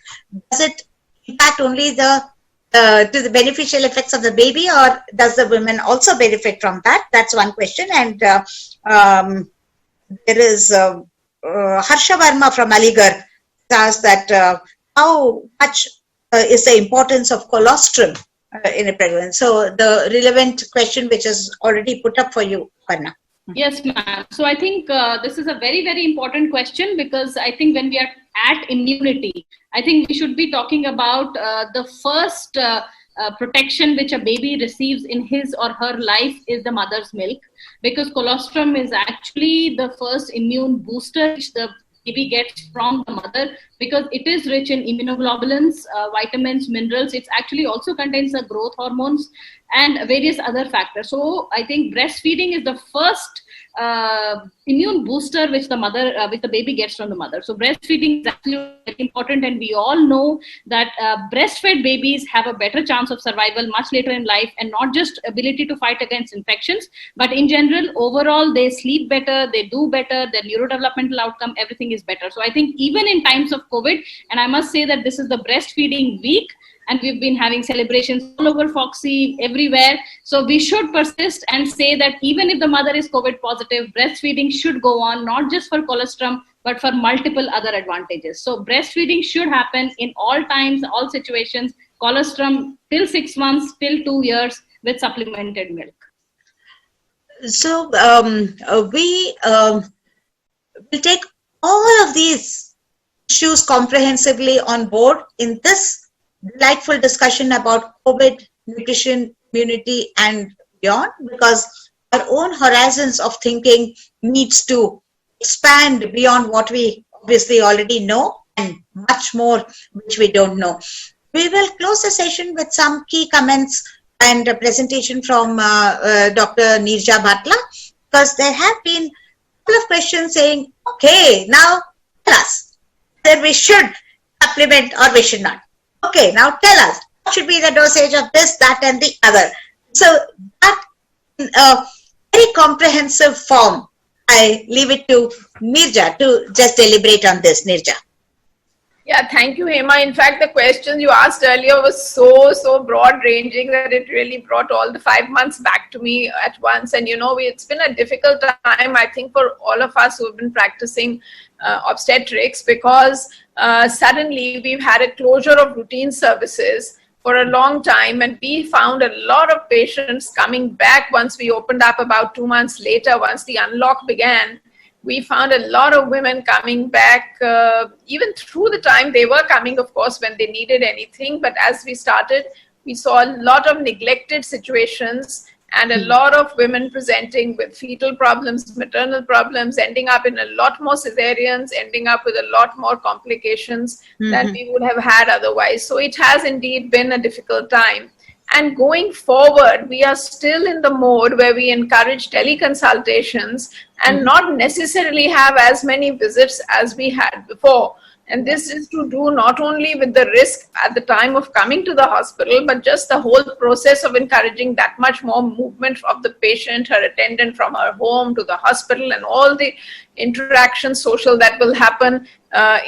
Does it impact only to the beneficial effects of the baby, or does the women also benefit from that? That's one question. And there is Harsha Verma from Aligarh asks that how much is the importance of colostrum in a pregnancy? So the relevant question which is already put up for you, Aparna. Yes, ma'am. So I think this is a very, very important question, because I think when we are at immunity, I think we should be talking about the first protection which a baby receives in his or her life is the mother's milk, because colostrum is actually the first immune booster which the baby gets from the mother, because it is rich in immunoglobulins, vitamins, minerals. It actually also contains the growth hormones and various other factors. So I think breastfeeding is the first immune booster which the baby gets from the mother. So breastfeeding is absolutely very important, and we all know that breastfed babies have a better chance of survival much later in life, and not just ability to fight against infections, but in general, overall, they sleep better, they do better, their neurodevelopmental outcome, everything is better. So I think even in times of COVID, and I must say that this is the breastfeeding week, and we've been having celebrations all over Foxy, everywhere. So we should persist and say that even if the mother is COVID positive, breastfeeding should go on, not just for colostrum, but for multiple other advantages. So breastfeeding should happen in all times, all situations, colostrum till 6 months, till 2 years with supplemented milk. So we will take all of these issues comprehensively on board in this delightful discussion about COVID, nutrition, immunity, and beyond, because our own horizons of thinking needs to expand beyond what we obviously already know, and much more which we don't know. We will close the session with some key comments and a presentation from Dr. Nirja Bhatla, because there have been a couple of questions saying, okay, now tell us whether we should supplement or we should not. Okay, now tell us, what should be the dosage of this, that, and the other? So that in a very comprehensive form, I leave it to Nirja to just deliberate on this. Nirja. Yeah, thank you, Hema. In fact, the questions you asked earlier was so broad ranging that it really brought all the 5 months back to me at once. And it's been a difficult time, I think, for all of us who have been practicing obstetrics, because suddenly we've had a closure of routine services for a long time, and we found a lot of patients coming back once we opened up about 2 months later. Once the unlock began, we found a lot of women coming back, even through the time they were coming, of course, when they needed anything. But as we started, we saw a lot of neglected situations, and a lot of women presenting with fetal problems, maternal problems, ending up in a lot more cesareans, ending up with a lot more complications than we would have had otherwise. So it has indeed been a difficult time. And going forward, we are still in the mode where we encourage teleconsultations and not necessarily have as many visits as we had before. And this is to do not only with the risk at the time of coming to the hospital, but just the whole process of encouraging that much more movement of the patient, her attendant, from her home to the hospital, and all the interaction social that will happen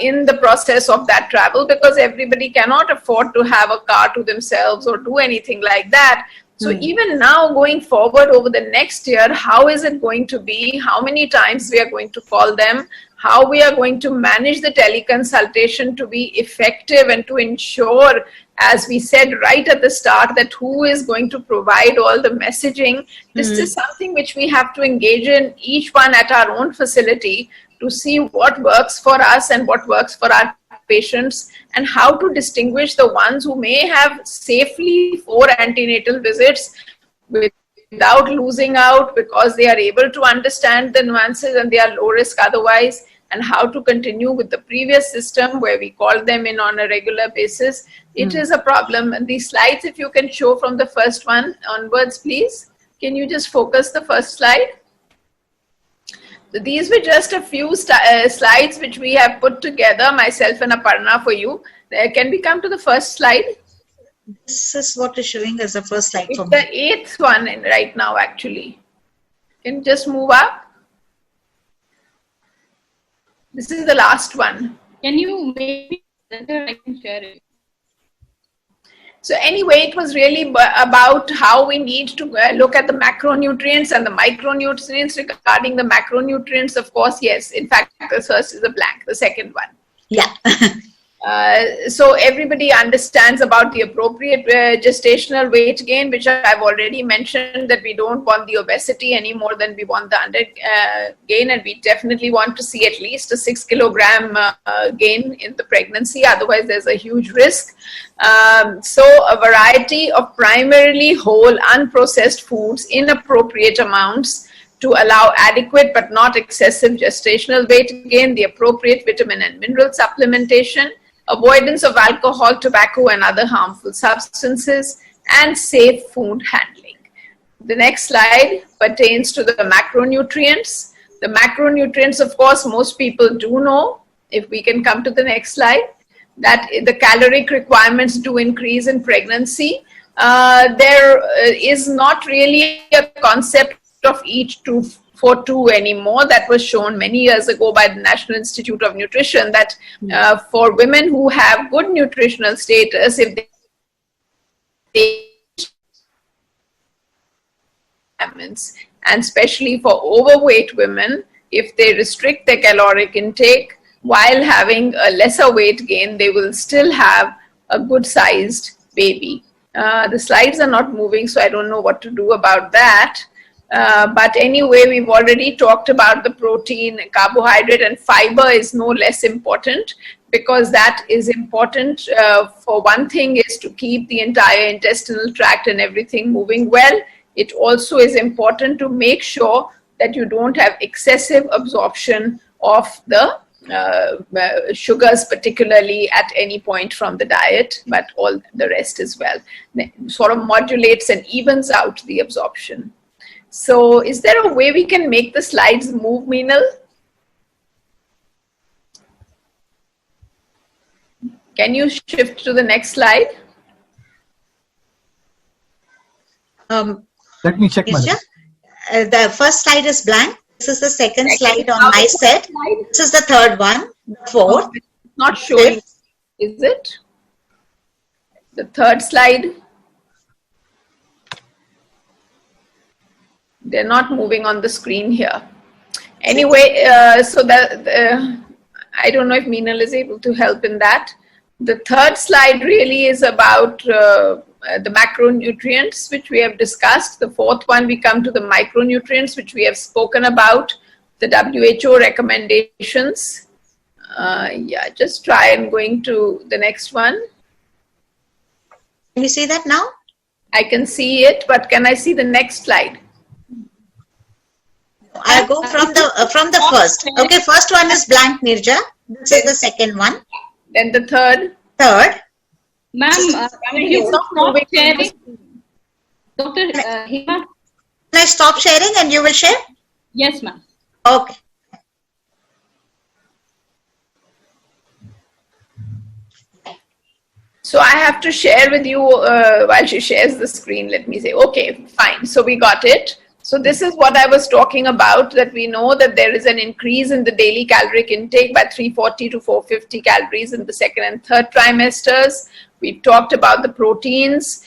in the process of that travel, because everybody cannot afford to have a car to themselves or do anything like that. So even now going forward over the next year, how is it going to be? How many times we are going to call them? How we are going to manage the teleconsultation to be effective and to ensure, as we said right at the start, that who is going to provide all the messaging. This is something which we have to engage in, each one at our own facility, to see what works for us and what works for our patients, and how to distinguish the ones who may have safely 4 antenatal visits without losing out, because they are able to understand the nuances and they are low risk otherwise, and how to continue with the previous system where we call them in on a regular basis. It is a problem. And these slides, if you can show from the first one onwards, please. Can you just focus the first slide? So these were just a few slides which we have put together, myself and Aparna, for you. Can we come to the first slide? This is what is showing as the first slide It's for me. the 8th one right now, actually. Can you just move up? This is the last one. Can you maybe I can share it? So anyway, it was really about how we need to look at the macronutrients and the micronutrients. Regarding the macronutrients, of course, yes. In fact, the first is a blank, the second one. Yeah. So everybody understands about the appropriate gestational weight gain, which I've already mentioned, that we don't want the obesity any more than we want the under gain, and we definitely want to see at least a 6 kilogram gain in the pregnancy. Otherwise, there's a huge risk. So a variety of primarily whole, unprocessed foods in appropriate amounts to allow adequate but not excessive gestational weight gain, the appropriate vitamin and mineral supplementation, avoidance of alcohol, tobacco, and other harmful substances, and safe food handling. The next slide pertains to the macronutrients. The macronutrients, of course, most people do know. If we can come to the next slide, that the caloric requirements do increase in pregnancy. There is not really a concept of eat 2 for 2 anymore. That was shown many years ago by the National Institute of Nutrition, that for women who have good nutritional status, if they and especially for overweight women, if they restrict their caloric intake while having a lesser weight gain, they will still have a good sized baby. The slides are not moving, so I don't know what to do about that. But anyway, we've already talked about the protein, carbohydrate, and fiber is no less important, because that is important. For one thing is to keep the entire intestinal tract and everything moving well. It also is important to make sure that you don't have excessive absorption of the sugars, particularly at any point from the diet, but all the rest as well. It sort of modulates and evens out the absorption. So is there a way we can make the slides move, Meenal? Can you shift to the next slide? Let me check, madam. The first slide is blank. This is the second slide on my set. This is the third one, the fourth. It's not showing, is it? The third slide. They're not moving on the screen here. Anyway, so that I don't know if Meenal is able to help in that. The third slide really is about the macronutrients, which we have discussed. The fourth one, we come to the micronutrients, which we have spoken about, the WHO recommendations. Yeah, just try and going to the next one. Can you see that now? I can see it, but can I see the next slide? I'll go from the first. Okay, first one is blank, Nirja. This is the second one. Then the third. Third. Ma'am, can you stop sharing? Dr. Hema? Can I stop sharing and you will share? Yes, ma'am. Okay. So I have to share with you while she shares the screen. Let me say, okay, fine. So we got it. So this is what I was talking about, that we know that there is an increase in the daily caloric intake by 340 to 450 calories in the second and third trimesters. We've talked about the proteins.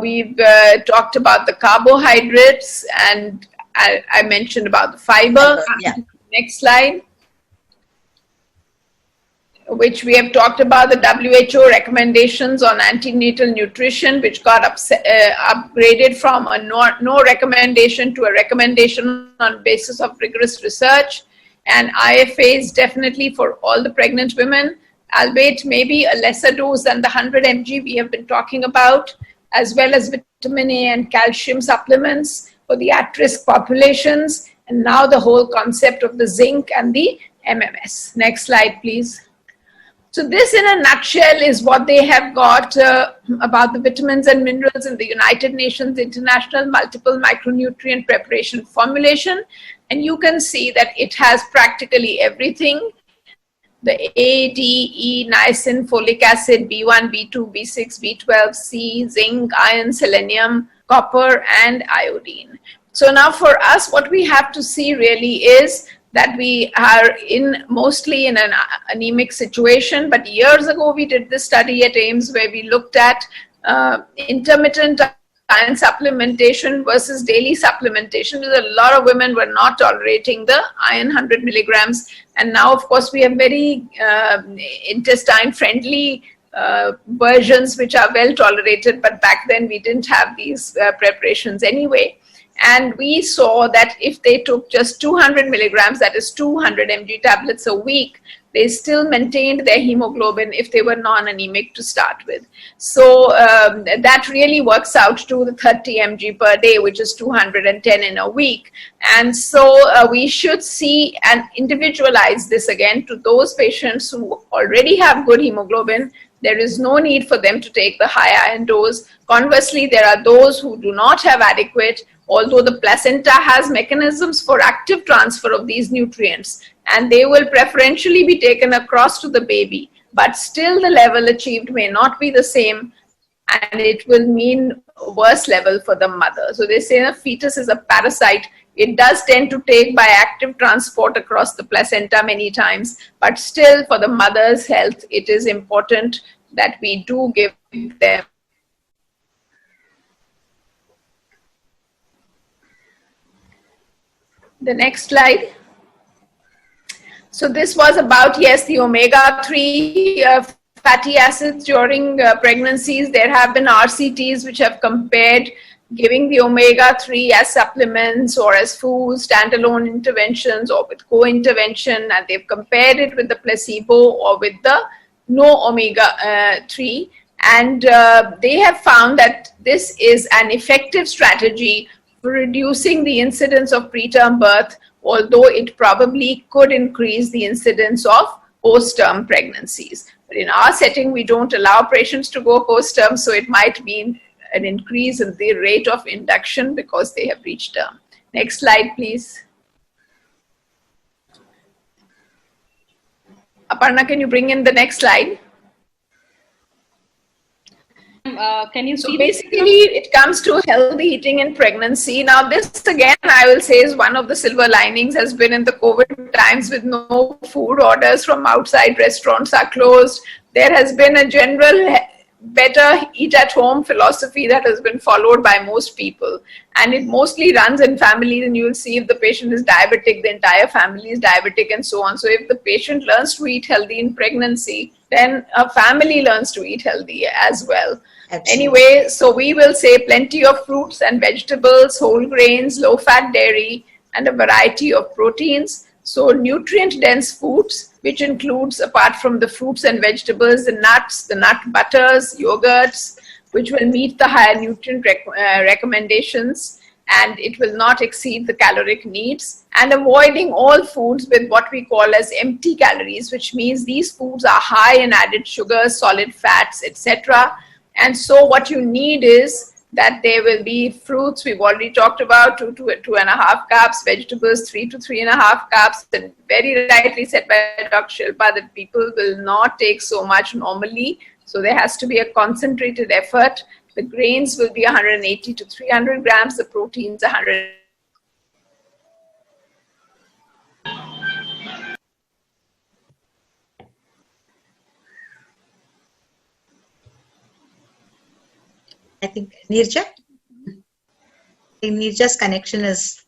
We've talked about the carbohydrates, and I mentioned about the fiber. Yeah. Next slide. Which we have talked about, the WHO recommendations on antenatal nutrition, which got upgraded from a no recommendation to a recommendation on basis of rigorous research. And IFAs definitely for all the pregnant women, albeit maybe a lesser dose than the 100 mg we have been talking about, as well as vitamin A and calcium supplements for the at-risk populations, and now the whole concept of the zinc and the MMS. Next slide, please. So this in a nutshell is what they have got about the vitamins and minerals in the United Nations International Multiple Micronutrient Preparation Formulation. And you can see that it has practically everything. The A, D, E, niacin, folic acid, B1, B2, B6, B12, C, zinc, iron, selenium, copper, and iodine. So now for us, what we have to see really is that we are mostly in an anemic situation. But years ago, we did this study at AIIMS where we looked at intermittent iron supplementation versus daily supplementation. Because a lot of women were not tolerating the iron 100 milligrams. And now, of course, we have very intestine-friendly versions which are well tolerated. But back then, we didn't have these preparations anyway. And we saw that if they took just 200 milligrams, that is 200 mg tablets a week, they still maintained their hemoglobin if they were non-anemic to start with. So that really works out to the 30 mg per day, which is 210 in a week. And so we should see and individualize this again to those patients who already have good hemoglobin. There is no need for them to take the high iron dose. Conversely, there are those who do not have adequate, although the placenta has mechanisms for active transfer of these nutrients, and they will preferentially be taken across to the baby, but still the level achieved may not be the same, and it will mean a worse level for the mother. So they say a fetus is a parasite. It does tend to take by active transport across the placenta many times, but still for the mother's health, it is important that we do give them. The next slide. So this was about, yes, the omega-3 fatty acids during pregnancies. There have been RCTs which have compared giving the omega-3 as supplements or as food, standalone interventions or with co-intervention, and they've compared it with the placebo or with the no omega-3. And they have found that this is an effective strategy for reducing the incidence of preterm birth, although it probably could increase the incidence of post-term pregnancies. But in our setting, we don't allow patients to go post-term, so it might mean an increase in the rate of induction because they have reached term. Next slide, please. Aparna, can you bring in the next slide? Can you see? So basically, it comes to healthy eating in pregnancy. Now, this again, I will say, is one of the silver linings has been in the COVID times with no food orders from outside, restaurants are closed. There has been a general better eat at home philosophy that has been followed by most people, and it mostly runs in families, and you will see if the patient is diabetic, the entire family is diabetic and so on. So if the patient learns to eat healthy in pregnancy, then a family learns to eat healthy as well. Absolutely. Anyway, so we will say plenty of fruits and vegetables, whole grains, low fat dairy, and a variety of proteins. So nutrient dense foods, which includes, apart from the fruits and vegetables, the nuts, the nut butters, yogurts, which will meet the higher nutrient recommendations, and it will not exceed the caloric needs, and avoiding all foods with what we call as empty calories, which means these foods are high in added sugars, solid fats, etc. And so what you need is that there will be fruits, we've already talked about, 2 to 2.5 cups, vegetables 3 to 3.5 cups, and very rightly said by Dr. Shilpa that people will not take so much normally. So there has to be a concentrated effort. The grains will be 180 to 300 grams, the proteins 100. I think Nirja? Nirja's connection is...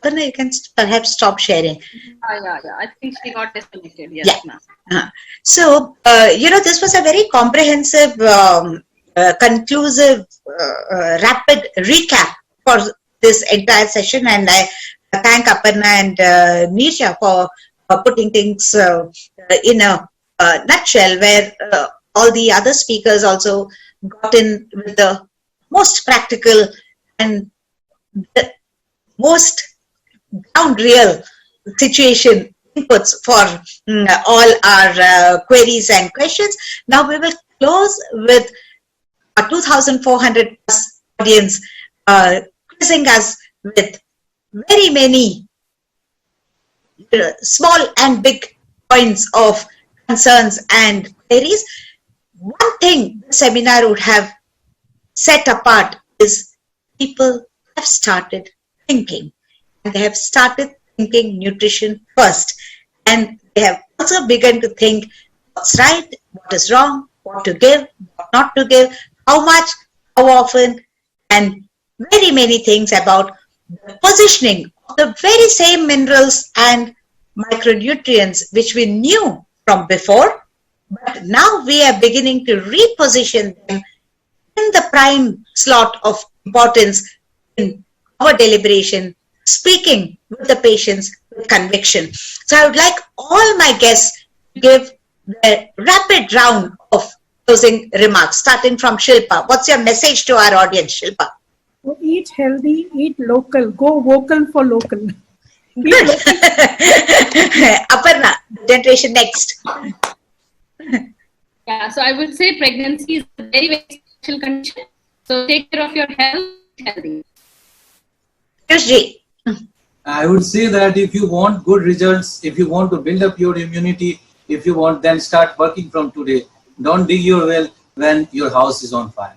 you can perhaps stop sharing. Yeah. I think she got disconnected. Yes, Yeah. ma'am. So, this was a very comprehensive, conclusive, rapid recap for this entire session. And I thank Aparna and Nisha for putting things in a nutshell, where all the other speakers also got in with the most practical and the most ground real situation inputs for all our queries and questions. Now we will close with a 2,400 plus audience quizzing us with very many small and big points of concerns and queries. One thing the seminar would have set apart is people have started thinking. And they have started thinking nutrition first. And they have also begun to think what's right, what is wrong, what to give, what not to give, how much, how often, and very many things about the positioning of the very same minerals and micronutrients which we knew from before, but now we are beginning to reposition them in the prime slot of importance in our deliberation, speaking with the patients with conviction. So I would like all my guests to give the rapid round of closing remarks, starting from Shilpa. What's your message to our audience, Shilpa? So eat healthy, eat local, go vocal for local. Good. Aparna, generation next. Yeah, so I would say pregnancy is a very, very special condition. So take care of your health, healthy. Piyush. I would say that if you want good results, if you want to build up your immunity, if you want, then start working from today. Don't dig your well when your house is on fire.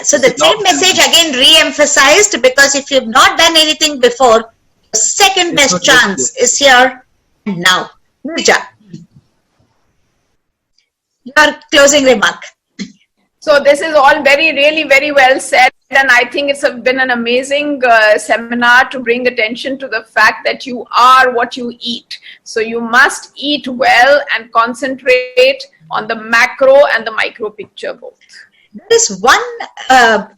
So the same message again re-emphasized, because if you've not done anything before, the second best chance is here and now. Nirja, your closing remark. So this is all really very well said, and I think it's been an amazing seminar to bring attention to the fact that you are what you eat. So you must eat well and concentrate on the macro and the micro picture both. There is one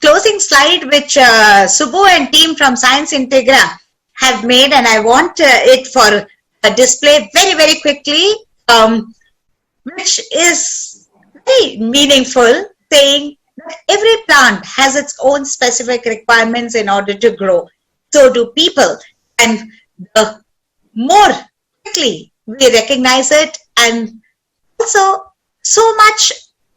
closing slide which Subbu and team from Science Integra have made, and I want it for a display very, very quickly, which is very meaningful, saying that every plant has its own specific requirements in order to grow. So do people. And the more quickly we recognize it, and also so much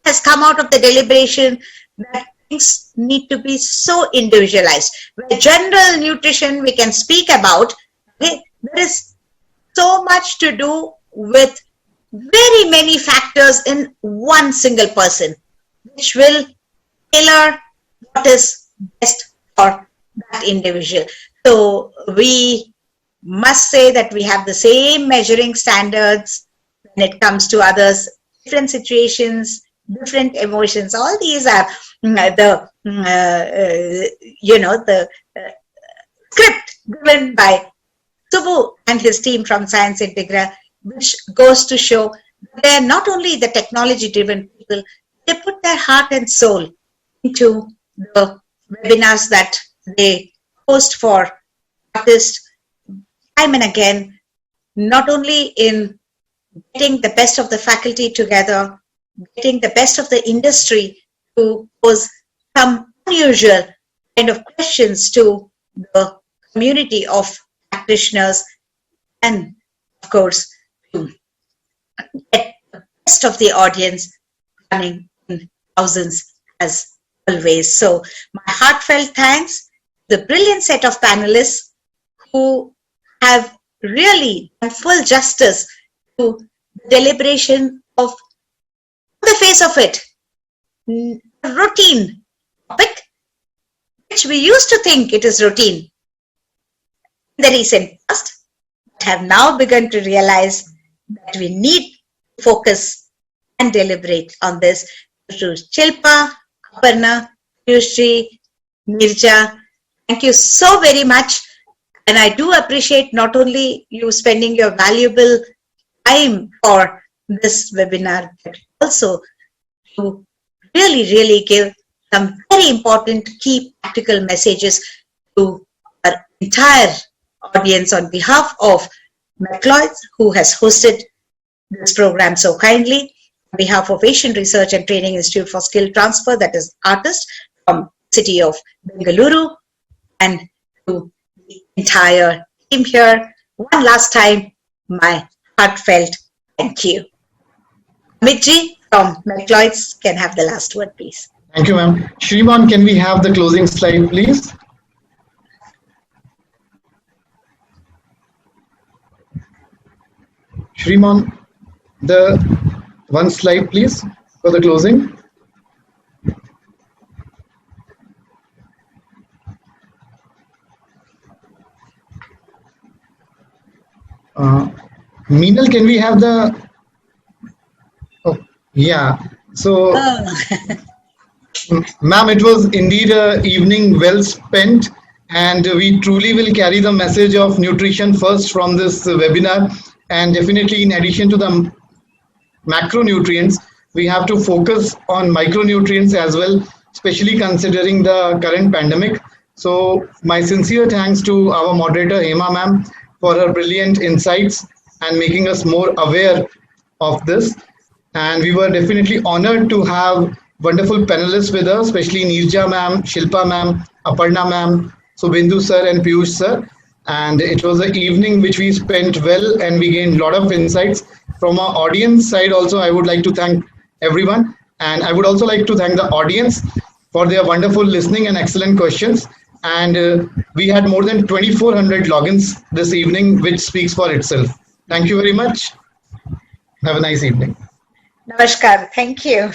has come out of the deliberation that things need to be so individualized. Where general nutrition we can speak about, there is so much to do with very many factors in one single person, which will tailor what is best for that individual. So we must say that we have the same measuring standards when it comes to others, different situations, different emotions. All these are the script given by Subbu and his team from Science Integra, which goes to show they are not only the technology-driven people, they put their heart and soul into the webinars that they host for artists time and again, not only in getting the best of the faculty together, getting the best of the industry to pose some unusual kind of questions to the community of practitioners, and of course to get the best of the audience running in thousands as always. So my heartfelt thanks to the brilliant set of panelists who have really done full justice to the deliberation of face of it, a routine topic, which we used to think it is routine in the recent past, but have now begun to realize that we need to focus and deliberate on this through Shilpa, Aparna, Piyushji, Nirja. Thank you so very much. And I do appreciate not only you spending your valuable time for this webinar, but also to really give some very important key practical messages to our entire audience on behalf of McLeod's, who has hosted this program so kindly, on behalf of Asian Research and Training Institute for Skill Transfer, that is ARTIST, from the city of Bengaluru, and to the entire team here. One last time, my heartfelt thank you. Amitji from McLeod's can have the last word, please. Thank you, ma'am. Shriman, can we have the closing slide, please? Shriman, the one slide, please, for the closing. Meenal, can we have the... Oh, yeah. So, ma'am, it was indeed an evening well spent, and we truly will carry the message of nutrition first from this webinar. And definitely, in addition to the macronutrients, we have to focus on micronutrients as well, especially considering the current pandemic. So my sincere thanks to our moderator Hema ma'am for her brilliant insights and making us more aware of this. And we were definitely honored to have wonderful panelists with us, especially Nirja ma'am, Shilpa ma'am, Aparna ma'am, Subhendu sir and Piyush sir. And it was an evening which we spent well, and we gained a lot of insights. From our audience side also, I would like to thank everyone. And I would also like to thank the audience for their wonderful listening and excellent questions. And we had more than 2,400 logins this evening, which speaks for itself. Thank you very much. Have a nice evening. Namaskar. Thank you.